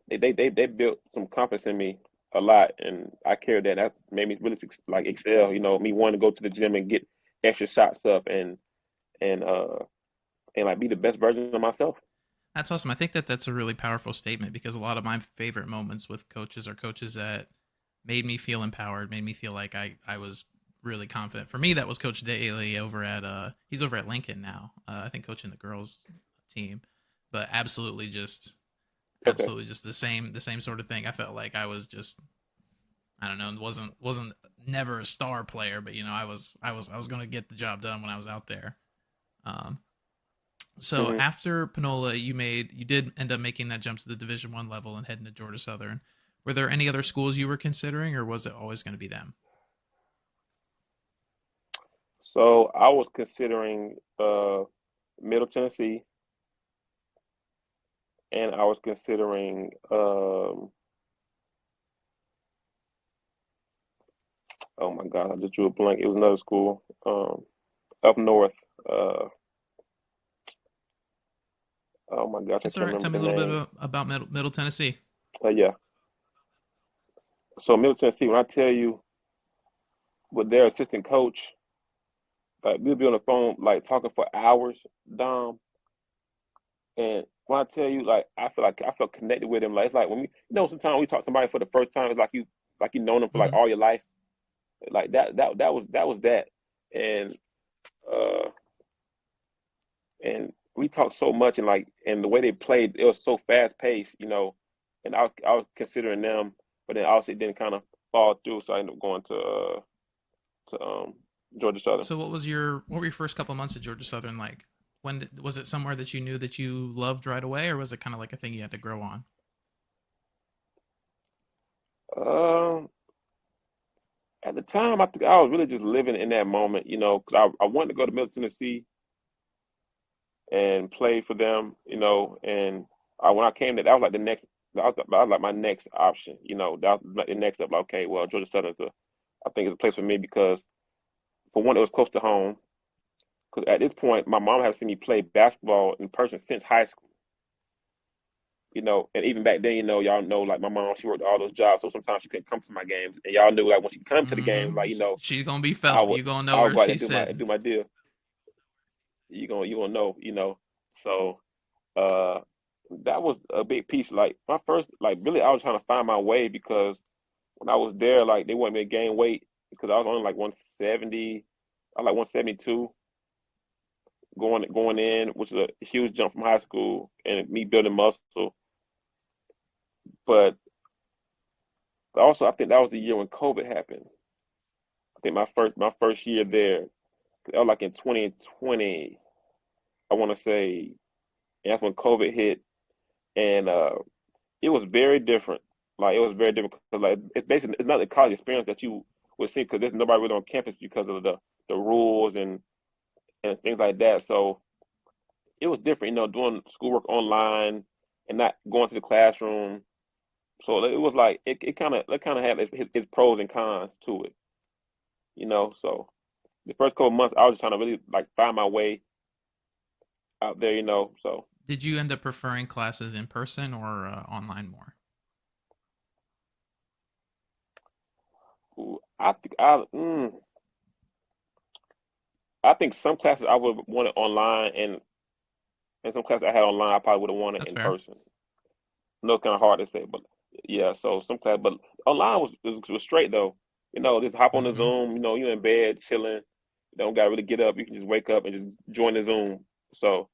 they built some confidence in me a lot, and I carried that. That made me really like excel. You know, me wanting to go to the gym and get extra shots up and uh and like be the best version of myself. That's awesome. I think that that's a really powerful statement because a lot of my favorite moments with coaches are coaches that made me feel empowered, made me feel like I was really confident. For me, that was Coach Daly over at he's over at Lincoln now. I think coaching the girls team, but Okay. absolutely just the same sort of thing. I felt like I was just I don't know, wasn't never a star player, but I was going to get the job done when I was out there. Um, so hmm after Panola, you did end up making that jump to the Division I level and heading to Georgia Southern. Were there any other schools you were considering, or was it always going to be them? So I was considering Middle Tennessee, and I was considering oh my God, I just drew a blank. It was another school up north. Uh, oh my gosh, I It's all can't right. Tell remember me the a little bit name. about Middle Tennessee. Yeah. So Middle Tennessee, when I tell you with their assistant coach, like we'll be on the phone like talking for hours, Dom. And when I tell you, like I feel connected with him. Like it's like when sometimes we talk to somebody for the first time, it's like you know them for like Hmm. all your life. Like that. And uh and we talked so much, and like and the way they played, it was so fast paced, and I was considering them, but then obviously it didn't kind of fall through, so I ended up going to Georgia Southern. So what were your first couple months at Georgia Southern like? Was it somewhere that you knew that you loved right away, or was it kind of like a thing you had to grow on? Um, at the time, I think I was really just living in that moment, because I wanted to go to Middle Tennessee and play for them, and when I came there, that was like that was like my next option, that was like the next up. Like, okay, well, Georgia Southern's I think it's a place for me because for one, it was close to home. Because at this point, my mom had seen me play basketball in person since high school. And even back then, y'all know, like my mom, she worked all those jobs, so sometimes she couldn't come to my games, and y'all knew like when she come to the games, like She's gonna be I felt. would You gonna know I would where go out there she's and do sitting. my deal. You gonna know. So uh, that was a big piece. Like my first, like really, I was trying to find my way because when I was there, like they wanted me to gain weight because I was only like 170. I was like 172 going in, which is a huge jump from high school and me building muscle. But also, I think that was the year when COVID happened. I think my first year there, that was like in 2020. I want to say, and that's when COVID hit, and it was very different. Like it was very different because like it's not the college experience that you would see because there's nobody really on campus because of the rules and things like that. So it was different, doing schoolwork online and not going to the classroom. So it was like it kind of had its pros and cons to it. So the first couple of months I was just trying to really like find my way out there. So Did you end up preferring classes in person or online more? ooh, I think some classes I would want it online, and some classes I had online I probably would have wanted That's in fair. person. No, kind of hard to say, but yeah. So some class, but online was straight though. Just hop on the Hmm. Zoom. You in bed chilling. You don't got to really get up. You can just wake up and just join the Zoom. So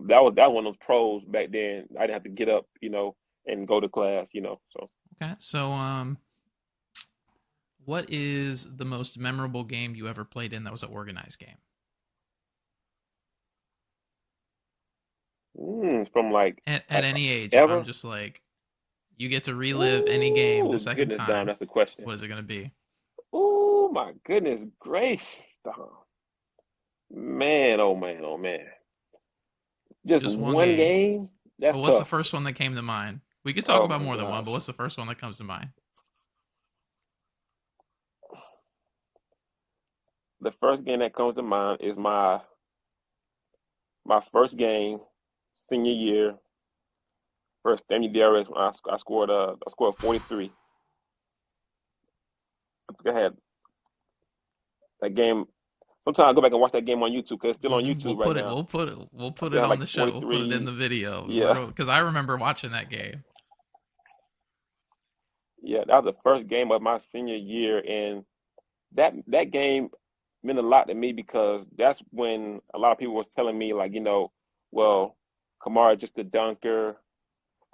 that was one of those pros back then. I didn't have to get up, and go to class. So Okay. So, what is the most memorable game you ever played in that was an organized game? from At any age, if I'm ever. just like, you get to relive any game the Ooh, second goodness, Dom, time, that's the question. what is it going to be? Ooh, my goodness gracious, Dom. Man, oh man, oh man. Just Just one one game. game? That's But what's the tough. first one that came to mind? We could talk Oh about my more than one, God. but what's the first one that comes to mind? The first game that comes to mind is my first game, senior year, first DRS. When I scored 43. I think I had that game. Sometimes I go back and watch that game on YouTube because it's still on We'll YouTube right put it. now. We'll I put think it I had on like the show. We'll put it in 43. the Yeah, video because I remember watching that game. yeah. That was the first game of my senior year, and that game meant a lot to me because that's when a lot of people was telling me like, well, Kamari just a dunker.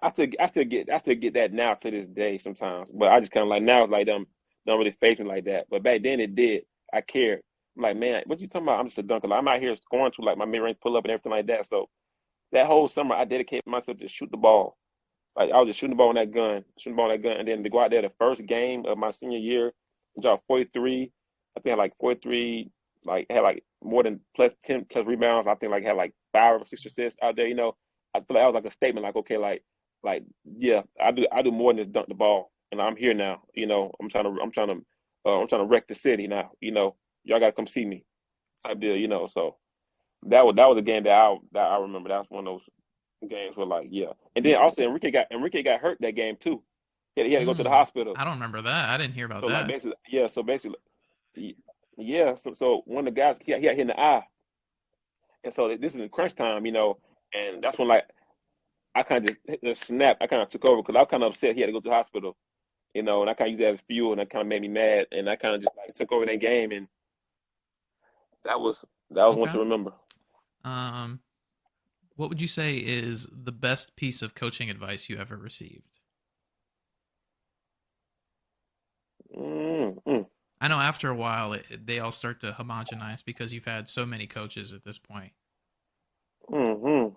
I still get that now to this day sometimes, but I just kind of like now it's like them don't really face me like that. But back then it did. I cared. I'm like, man, what you talking about? I'm just a dunker. Like, I'm out here scoring to like my mid range pull up and everything like that. So that whole summer I dedicated myself to shoot the ball. Like I was just shooting the ball on that gun, shooting the ball on that gun, and then to go out there the first game of my senior year, dropped 43. I think I had like 43, like had like more than plus 10 plus rebounds. I think like had like 5 or 6 assists out there. I feel like that was like a statement, like okay, like yeah, I do more than just dunk the ball, and I'm here now. I'm trying to wreck the city now. Y'all got to come see me type deal. So that was a game that I remember. That was one of those games where like yeah, and then also Enrique got hurt that game too. He had to go to the hospital. I don't remember that. I didn't hear about So like that. basically yeah, so basically yeah, so one of the guys he got hit in the eye, and so this is in crunch time. And that's when like I kind of just hit the snap. I kind of took over because I was kind of upset he had to go to the hospital. And I kind of used that as fuel, and that kind of made me mad, and I kind of just like took over that game, and that was one Okay. to remember. Um, what would you say is the best piece of coaching advice you ever received? Mm, mm, I know after a while they all start to homogenize because you've had so many coaches at this point. mm.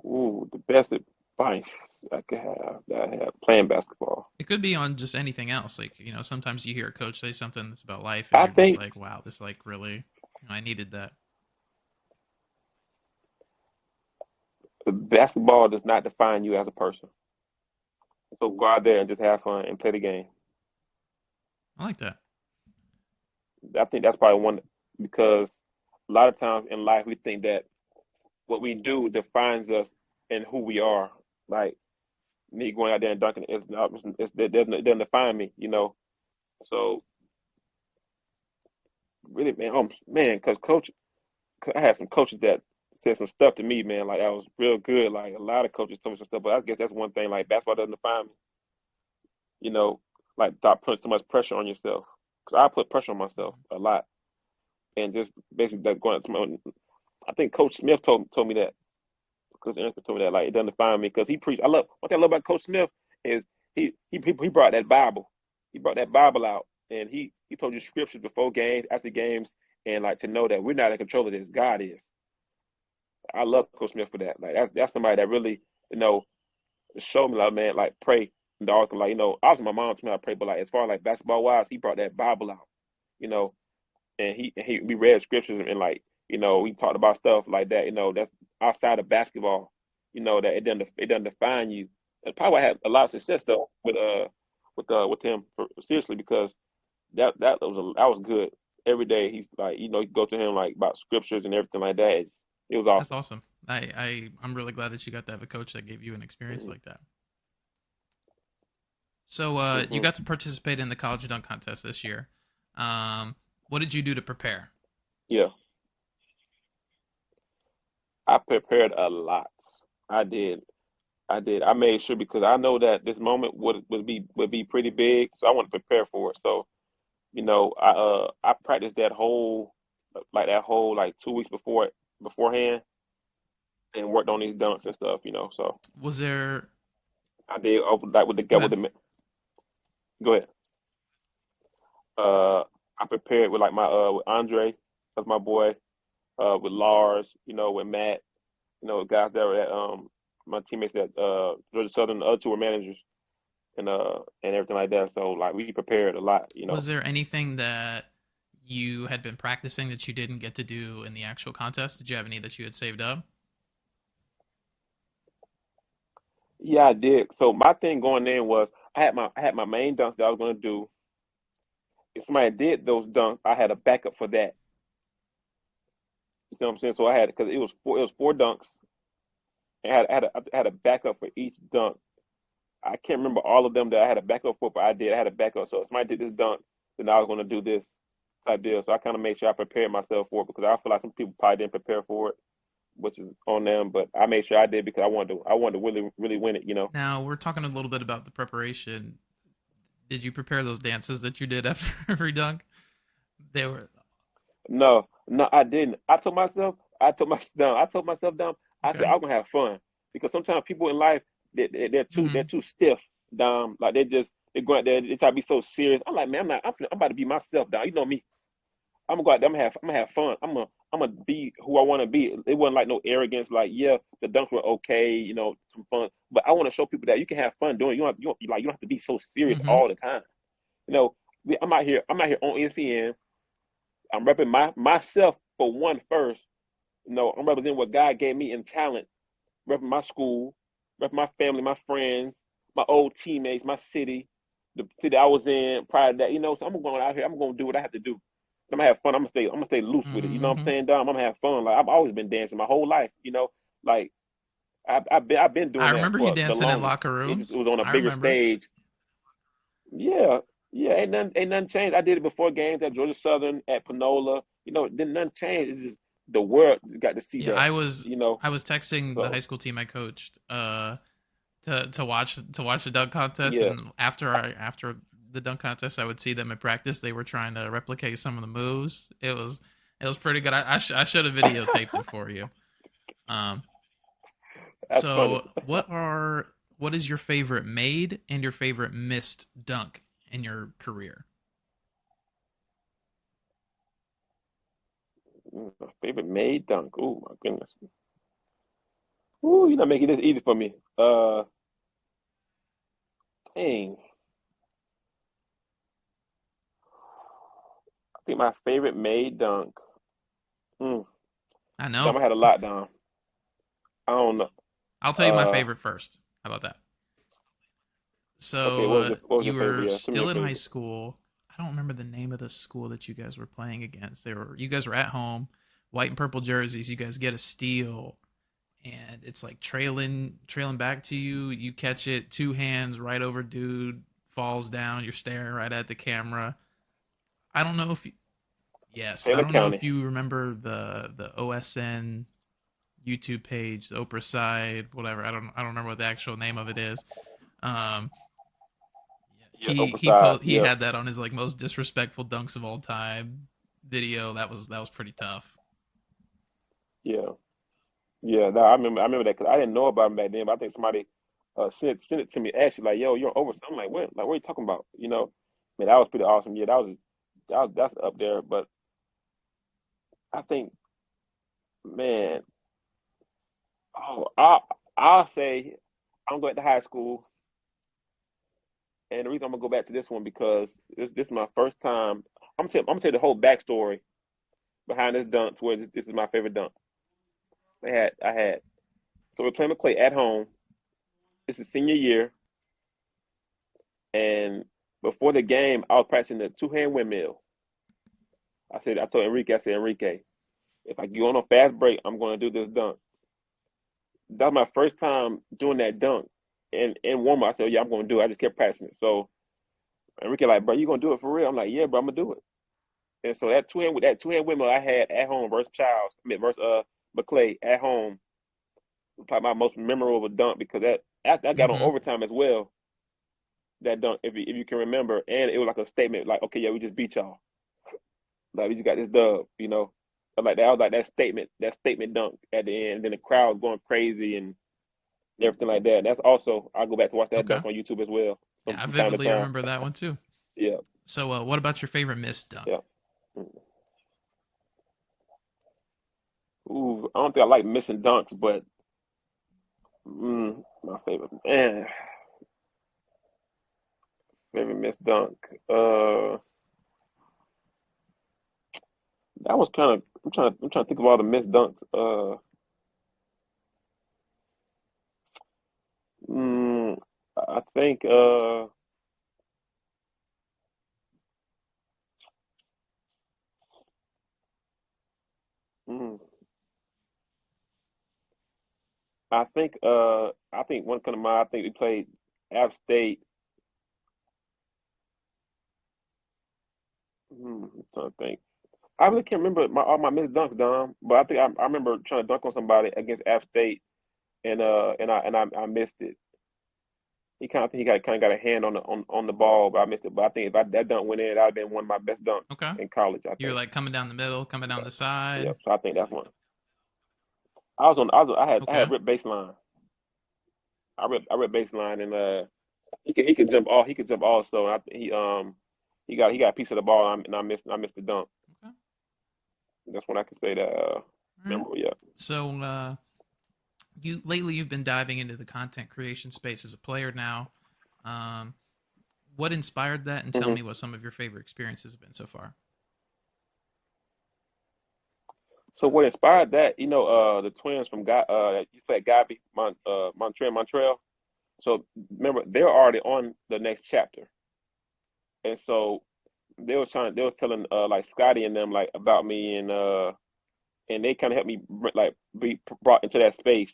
Ooh, the best advice I could have that I had playing basketball. It could be on just anything else. Like, sometimes you hear a coach say something that's about life and I you're just think like, wow, this like really, I needed that. basketball does not define you as a person. So go out there and just have fun and play the game. I like that. I think that's probably one because a lot of times in life we think that what we do defines us and who we are. Like me going out there and dunking, it doesn't define me, you know. So really, man, man, because coach, I had some coaches that said some stuff to me, man. Like I was real good. Like a lot of coaches told me some stuff, but I guess that's one thing. Like basketball doesn't define me, you know. Like stop putting so much pressure on yourself. Because I put pressure on myself a lot, and just basically that going. I think Coach Smith told me that. Coach Anderson told me that. Like it doesn't define me because he preached. I love what I love about Coach Smith is he brought that Bible. He brought that Bible out, and he told you scriptures before games, after games, and like to know that we're not in control of this. God is. I love Coach Smith for that. Like that's somebody that really, you know, showed me like man, like pray in the ark. Like, you know, obviously my mom told me how to pray, but like as far as like basketball wise, he brought that Bible out, you know, and he we read scriptures and like, you know, we talked about stuff like that, you know, that's outside of basketball, you know, that it doesn't define you. And probably had a lot of success though with him seriously because that was good. Every day he's like, you know, you go to him like about scriptures and everything like that. It was That's awesome. awesome. I'm really glad that you got to have a coach that gave you an experience like that. So you got to participate in the college dunk contest this year. What did you do to prepare? Yeah, I prepared a lot. I did. I did. I made sure because I know that this moment would be pretty big, so I want to prepare for it. So you know, I practiced that whole like 2 weeks beforehand and worked on these dunks and stuff. You know, so Was there? I did like with the Go guy with ahead. the go ahead. Uh, I prepared with like my with Andre, that's my boy. With Lars, you know, with Matt, you know, guys that were at my teammates at Georgia Southern, the other two were managers and everything like that. So like we prepared a lot, you know. Was there anything that you had been practicing that you didn't get to do in the actual contest? Did you have any that you had saved up? Yeah, I did. So my thing going in was I had my main dunks that I was gonna do. If somebody did those dunks, I had a backup for that. You know what I'm saying? So I had because it was four dunks. And I had a backup for each dunk. I can't remember all of them that I had a backup for, but I did. I had a backup. So if somebody did this dunk, then I was gonna do this type deal. So I kind of made sure I prepared myself for it because I feel like some people probably didn't prepare for it, which is on them. But I made sure I did because I wanted to really really win it. You know. Now we're talking a little bit about the preparation. Did you prepare those dances that you did after every dunk? They were No, no, I didn't. I told myself, Dom, I said okay. I'm gonna have fun because sometimes people in life they're too they're Hmm. too stiff, Dom. Like they go out there, they try to be so serious. I'm like, man, I'm about to be myself, Dom. You know me. I'm gonna go out there. I'm gonna have fun. I'm gonna be who I want to be. It wasn't like no arrogance. Like, yeah, the dunks were okay, you know, some fun. But I want to show people that you can have fun doing. It. You don't have to be so serious Hmm. all the time. You know, I'm out here. I'm out here on ESPN. I'm repping myself for one first. You know, I'm representing what God gave me in talent, repping my school, repping my family, my friends, my old teammates, my city, the city I was in prior to that. You know, so I'm going out here. I'm going to do what I have to do. I'm gonna have fun. I'm gonna stay loose with it. You know what I'm Hmm. saying, Dom? I'm gonna have fun. Like I've always been dancing my whole life. You know, like I've been I doing that remember you for the dancing in longest. locker It rooms. was on a I bigger remember. stage. Yeah, yeah. Ain't nothing changed. I did it before games at Georgia Southern, at Panola. You know, didn't nothing change. It's just the world got to see Yeah, that. I was You know, I was texting the high so school team I coached to watch the dunk contest, yeah, and after the dunk contest, I would see them in practice. They were trying to replicate some of the moves. It was pretty good. I should have videotaped it for you. Um, that's funny. so what is your favorite made and your favorite missed dunk in your career? My favorite made dunk. Oh my goodness. Ooh, you're not making this easy for me. Dang. I think my favorite made dunk. Mm, I Damn, know. I had a lot down. I don't know. I'll tell you my Uh, favorite first. How about that? okay. So What was your you favorite? were Yeah, tell me your still in high favorite. school. I don't remember the name of the school that you guys were playing against. You guys were at home, white and purple jerseys. You guys get a steal. and it's like trailing back to you. You catch it, two hands right over dude, falls down. You're staring right at the camera. I don't know if you, yes, I Taylor don't know County. if you remember the OSN YouTube page, the Oprah side, whatever. I don't remember what the actual name of it is. Um, Yeah, Oprah side. he Yeah, had that on his like most disrespectful dunks of all time video. That was pretty tough. yeah, yeah. No, I remember that because I didn't know about him back then. But I think somebody sent it to me. Actually, like, yo, you're over something. Like, what? Like, what are you talking about? Man, that was pretty awesome. Yeah, that's up there. But I think, man, I'll say I'm going to high school, and the reason I'm gonna go back to this one because this is my first time. I'm gonna tell you the whole backstory behind this dunk. Where this is my favorite dunk. I had so we're playing McClay at home. This is senior year, and before the game, I was practicing the two hand windmill. I told Enrique, if I go on a fast break, I'm going to do this dunk. That was my first time doing that dunk. And in warm up, I said, yeah, I'm going to do it. I just kept practicing it. So Enrique like, bro, you going to do it for real? I'm like, yeah, bro, I'm going to do it. And so that two hand windmill I had at home versus versus McClay at home was probably my most memorable dunk because that got on Mm-hmm. overtime as well. That dunk, if you can remember, and it was like a statement, like, okay, yeah, we just beat y'all. Like we just got this dub. Like that was like that statement dunk at the end. And then the crowd going crazy and everything like that. That's also I go back to watch that Okay. dunk on YouTube as well Yeah, I from time to vividly time. remember that one too. Yeah, So, what about your favorite missed dunk? yeah. Ooh, I don't think I like missing dunks, but my favorite missed dunk. That was kind of. I'm trying to think of all the missed dunks. Mm, I think. Mm, I think one come to mind. I think we played App State. I'm trying to think. I really can't remember all my missed dunks, Dom. But I think I remember trying to dunk on somebody against App State, and I missed it. I think he got kind of got a hand on the ball, but I missed it. But I think if that dunk went in, that'd have been one of my best dunks Okay. in college. I You're think. like coming down the middle, coming down But the side. yeah, so I think that's one. I had Okay. rip baseline. I ripped baseline, and he could jump all he could jump also. And he got a piece of the ball, and I missed the dunk. Okay. That's when I can say that. All right. Memorable, yeah. So, you've been diving into the content creation space as a player now. Um, what inspired that, and tell hmm me what some of your favorite experiences have been so far. So what inspired that? The twins from you said Gabi, Montreal. So remember, they're already on the next chapter, and so they were telling like Scotty and them like about me, and they kind of helped me like be brought into that space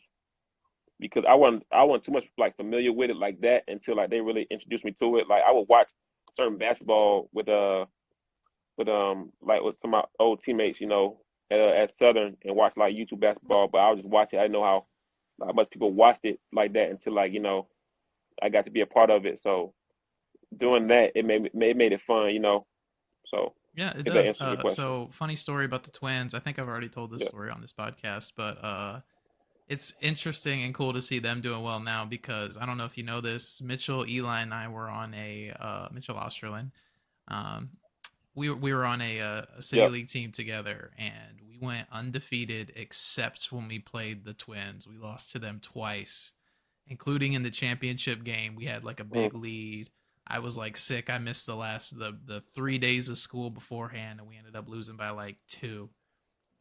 because I wasn't too much like familiar with it like that until like they really introduced me to it. Like I would watch certain basketball with like with some of my old teammates, at Southern and watch like YouTube basketball, but I would just watch it. I didn't know how much people watched it like that until like I got to be a part of it. So doing that, it made it fun. So Yeah, it if that does. answers your question, So funny story about the twins. I think I've already told this yeah. story on this podcast, but it's interesting and cool to see them doing well now because I don't know if you know this. Mitchell, Eli, and I were on a Mitchell Osterlin. Um, we were on a city Yep. league team together, and we went undefeated except when we played the Twins. We lost to them twice, including in the championship game. We had like a Mm. big lead. I was like sick. I missed the 3 days of school beforehand, and we ended up losing by like two.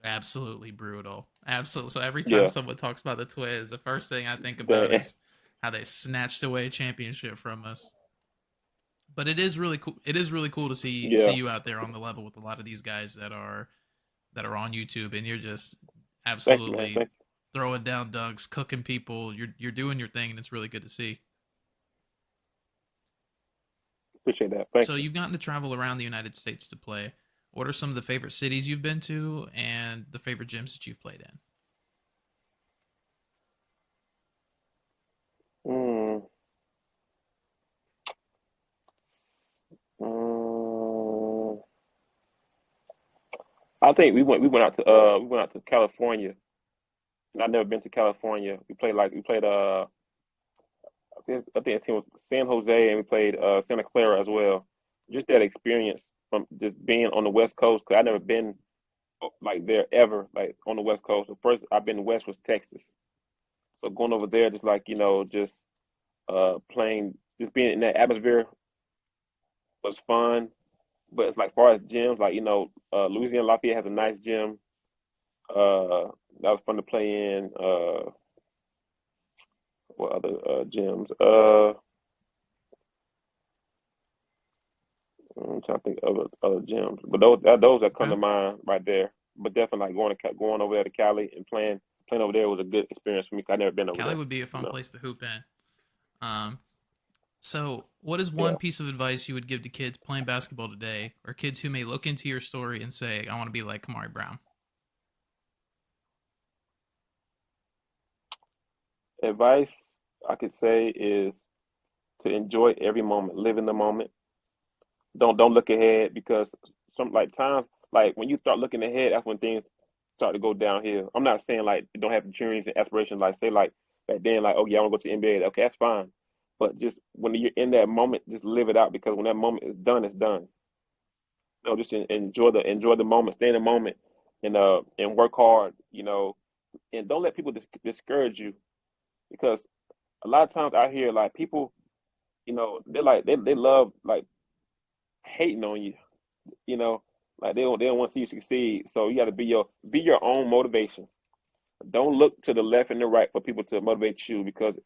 Absolutely brutal. Absolutely. So every time Yeah. someone talks about the Twins, the first thing I think about Dang. is how they snatched away a championship from us. But it is really cool. It is really cool to see Yeah. you out there on the level with a lot of these guys that are on YouTube, and you're just Thank you, man. absolutely Thank you. throwing down dunks, cooking people. You're doing your thing, and it's really good to see. Appreciate that. Thank So you. you've gotten to travel around the United States to play. What are some of the favorite cities you've been to, and the favorite gyms that you've played in? Mm, mm, I think we went out to California. And I've never been to California. We played I think the team was San Jose, and we played Santa Clara as well. Just that experience from just being on the West Coast, because I never been like there ever, like on the West Coast. The first I've been west was Texas. So going over there, just like just playing, just being in that atmosphere was fun. But it's like far as gyms, like Louisiana Lafayette has a nice gym. That was fun to play in. What other gyms? I'm trying to think of other gyms, but those that come Okay. to mind right there. But definitely like going over there to Cali and playing over there was a good experience for me. 'Cause I never been over Cali there. would be a fun place to hoop in. Um, so, what is Yeah, one piece of advice you would give to kids playing basketball today, or kids who may look into your story and say, "I want to be like Kamari Brown"? advice I could say is to enjoy every moment, live in the moment. Don't look ahead, because some like times like when you start looking ahead, that's when things start to go downhill. I'm not saying like you don't have dreams and aspirations, like say like back then, like, oh yeah, I want to go to the NBA. Okay, that's fine. But just when you're in that moment, just live it out, because when that moment is done, it's done. Just enjoy the moment, stay in the moment, and work hard. And don't let people discourage you, because a lot of times I hear like people, they love like hating on you. You know, like they don't want to see you succeed. So you got to be your own motivation. Don't look to the left and the right for people to motivate you, because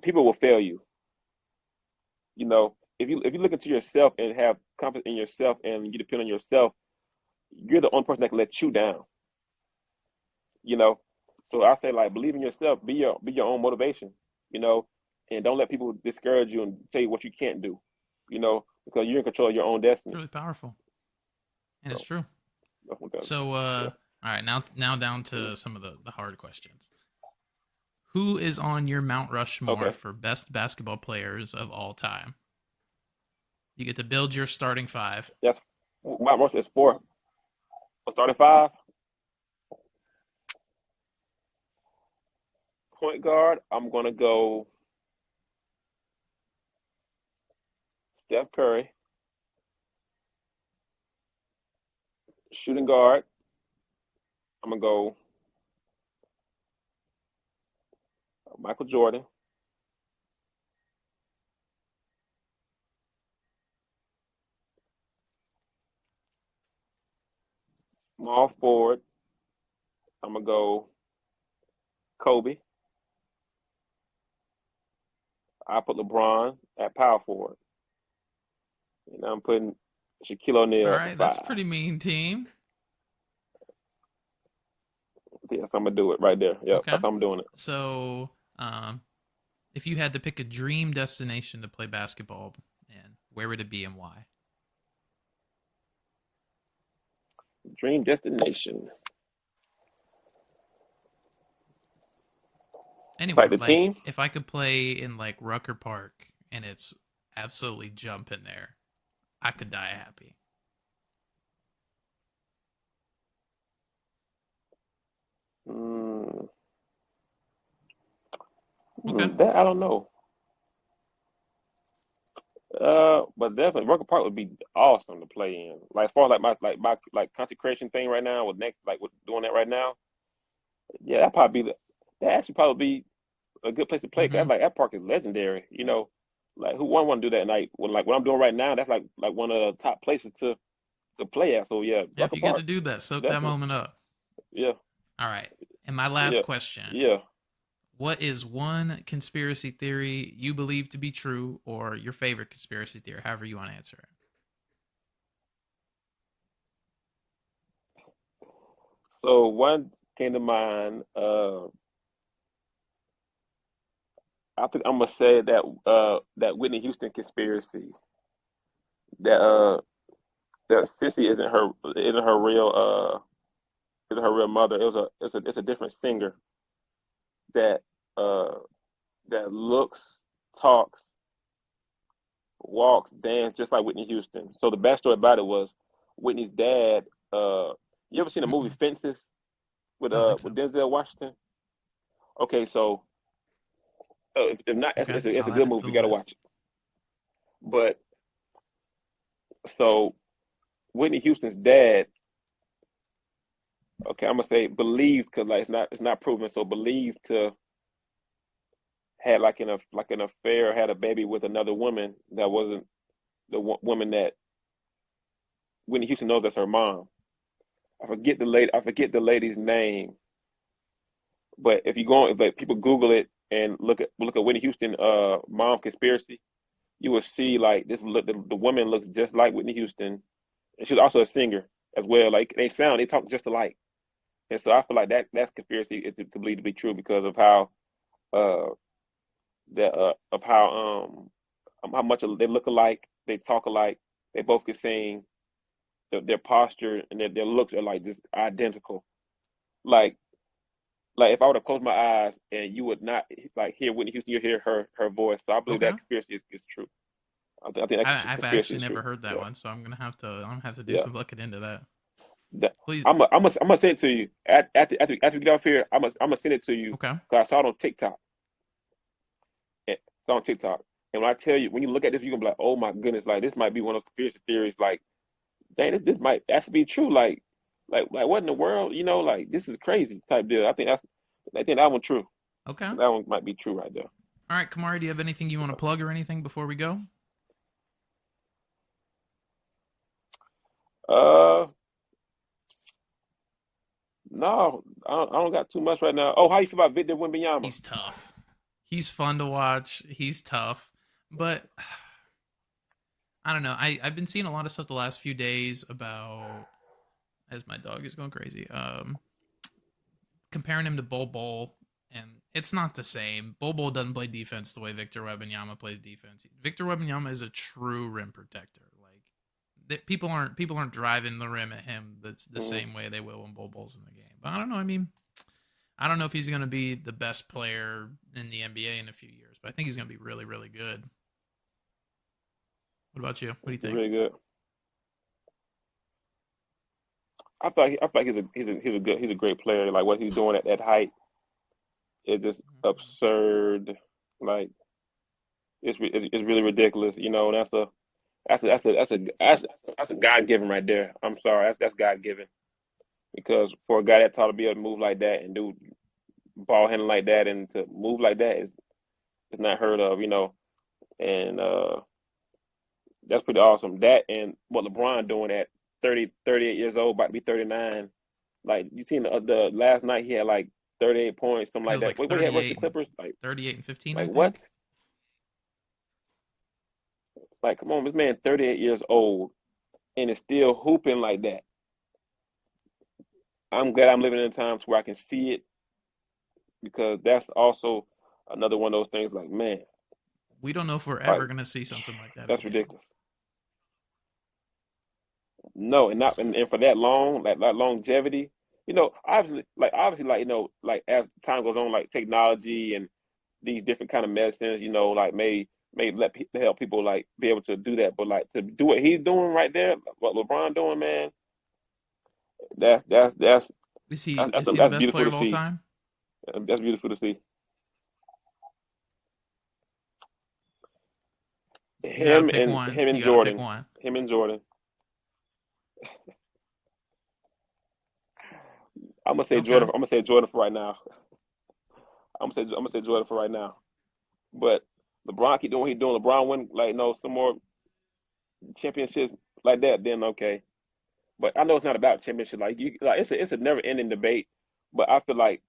people will fail you. If you look into yourself and have confidence in yourself and you depend on yourself, you're the only person that can let you down. You know, so I say like believe in yourself, be your own motivation. You know, and don't let people discourage you and tell you what you can't do. Because you're in control of your own It's destiny. really powerful, and it's So true. that's what that. So, Yeah. all right, now down to some of the hard questions. Who is on your Mount Rushmore Okay. for best basketball players of all time? You get to build your starting five. That's my most is four. Starting five. Point guard, I'm gonna go Steph Curry. Shooting guard, I'm gonna go Michael Jordan. Small forward, I'm gonna go Kobe. I put LeBron at power forward, and I'm putting Shaquille All O'Neal at the right, that's a five. pretty mean team. Yes, I'm gonna do it right there. Yep, Okay. that's how I'm doing it. So, if you had to pick a dream destination to play basketball in, where would it be and why? Dream destination. Like Anywhere. the Like, team. if I could play in like Rucker Park and it's absolutely jumping there, I could die happy. Mm, Okay. that I don't know. But definitely Rucker Park would be awesome to play in. Like as far as like my consecration thing right now with next like with doing that right now. Yeah, that actually probably be a good place to play. 'Cause Mm-hmm. that park is legendary. Like who wouldn't want to do that night? When like what I'm doing right now, that's like one of the top places to play at. So yeah, If Rucker you get to Park, do that, soak that definitely. moment up. Yeah, All right. And my last yeah, question: yeah. what is one conspiracy theory you believe to be true, or your favorite conspiracy theory, however you want to answer it? So one came to mind. I think I'm gonna say that that Whitney Houston conspiracy that that Sissy isn't her real isn't her real mother. It's a different singer that uh that looks, talks, walks, dance just like Whitney Houston. So the backstory about it was Whitney's dad. You ever seen the movie Mm-mm. Fences I don't think with so. Denzel Washington? Okay, so if not, Okay, it's I'll a add good it to movie. the You got to watch list. it. But so Whitney Houston's dad. Okay, I'm gonna say believed because like it's not proven. So believed to had like an affair, had a baby with another woman that wasn't the woman that Whitney Houston knows as her mom. I forget the lady's name, but if you go on, if like people Google it and look at Whitney Houston mom conspiracy, you will see like the woman looks just like Whitney Houston, and she's also a singer as well. Like they talk just alike, and so I feel like that conspiracy is to believe to be true because of uh how much they look alike, they talk alike, they both can sing, their posture and their looks are like just identical. Like like if I were to close my eyes and you would not like hear Whitney Houston, you hear her voice. So I believe Okay. that conspiracy is true. I think that I've conspiracy actually is true. never heard that Yeah, one, so I'm gonna have to do yeah. some looking into that. That, Please. I'm gonna send it to you after we get off here. I'm gonna send it to you Okay. because I saw it on TikTok. It's on TikTok. And when I tell you, when you look at this, you're gonna be like, "Oh my goodness! Like this might be one of those conspiracy theories. Like, dang, this might actually be true. Like what in the world? You know, like this is crazy type deal. I think that one true. Okay. That one might be true right there. All right, Kamari, do you have anything you want to plug or anything before we go? Uh, no, I don't got too much right now. Oh, how you feel about Victor Wembanyama? He's tough. He's fun to watch. He's tough. But I don't know. I've been seeing a lot of stuff the last few days about as my dog is going crazy. Comparing him to Bol Bol, and it's not the same. Bol Bol doesn't play defense the way Victor Wembanyama plays defense. Victor Wembanyama is a true rim protector. Like people aren't driving the rim at him that's the Mm, same way they will when Bol Bol's in the game. But I don't know. I mean, I don't know if he's going to be the best player in the NBA in a few years, but I think he's going to be really, really good. What about you? What do you think? really good. I feel like he's a great player. Like what he's doing at that height is just absurd. Like it's really ridiculous. You know, that's a God given right there. I'm sorry, that's God given because for a guy that taught to be able to move like that and do ball handling like that and to move like that is not heard of. You know, and that's pretty awesome. That and what LeBron doing at 38 years old, about to be 39. Like you seen the last night he had like 38 points, something It like was that. like What he had versus the Clippers? 38 and 15, I Like what? think. Like come on, this man 38 years old and is still hooping like that. I'm glad I'm living in times where I can see it because that's also another one of those things. Like man, We don't know if we're ever like going to see something like that that's again. ridiculous. No, and not and for that long, like that longevity. You know, obviously, like you know, like as time goes on, like technology and these different kind of medicines, you know, like may help people like be able to do that. But like to do what he's doing right there, what LeBron doing, man, that's that's that's Is he the that's best player beautiful of to all see. time? That's beautiful to see. You got to pick one. Him You and got to pick Jordan, one. him and Jordan. I'm gonna say Okay. Jordan. I'm gonna say Jordan for right now. I'm gonna say Jordan for right now. But LeBron keep doing what he's doing. LeBron win like no some more championships like that. Then okay. But I know it's not about championship. Like you, like it's a never ending debate. But I feel like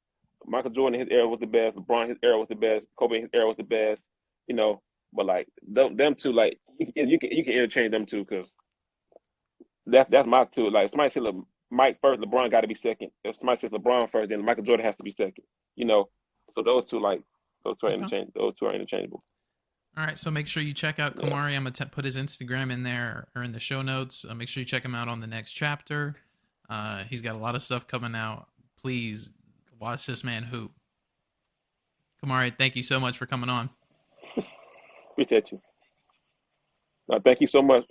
Michael Jordan his era was the best. LeBron his era was the best. Kobe his era was the best. You know, but like them two, like you can interchange them two because that's my two. Like if somebody said Mike first, LeBron got to be second. If somebody says LeBron first, then Michael Jordan has to be second. You know, so those two like Those two are Okay. interchangeable. All right, so make sure you check out Yeah. Kamari. I'm gonna put his Instagram in there or in the show notes. Make sure you check him out on the next chapter. He's got a lot of stuff coming out. Please watch this man hoop. Kamari, thank you so much for coming on. Appreciate you. Thank you so much.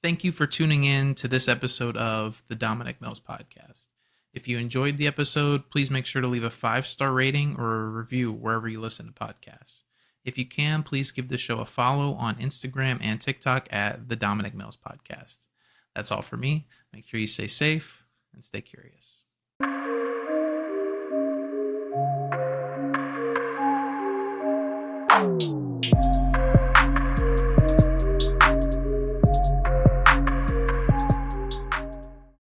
Thank you for tuning in to this episode of the Dominic Mills Podcast. If you enjoyed the episode, please make sure to leave a 5-star rating or a review wherever you listen to podcasts. If you can, please give the show a follow on Instagram and TikTok at the Dominic Mills Podcast. That's all for me. Make sure you stay safe and stay curious.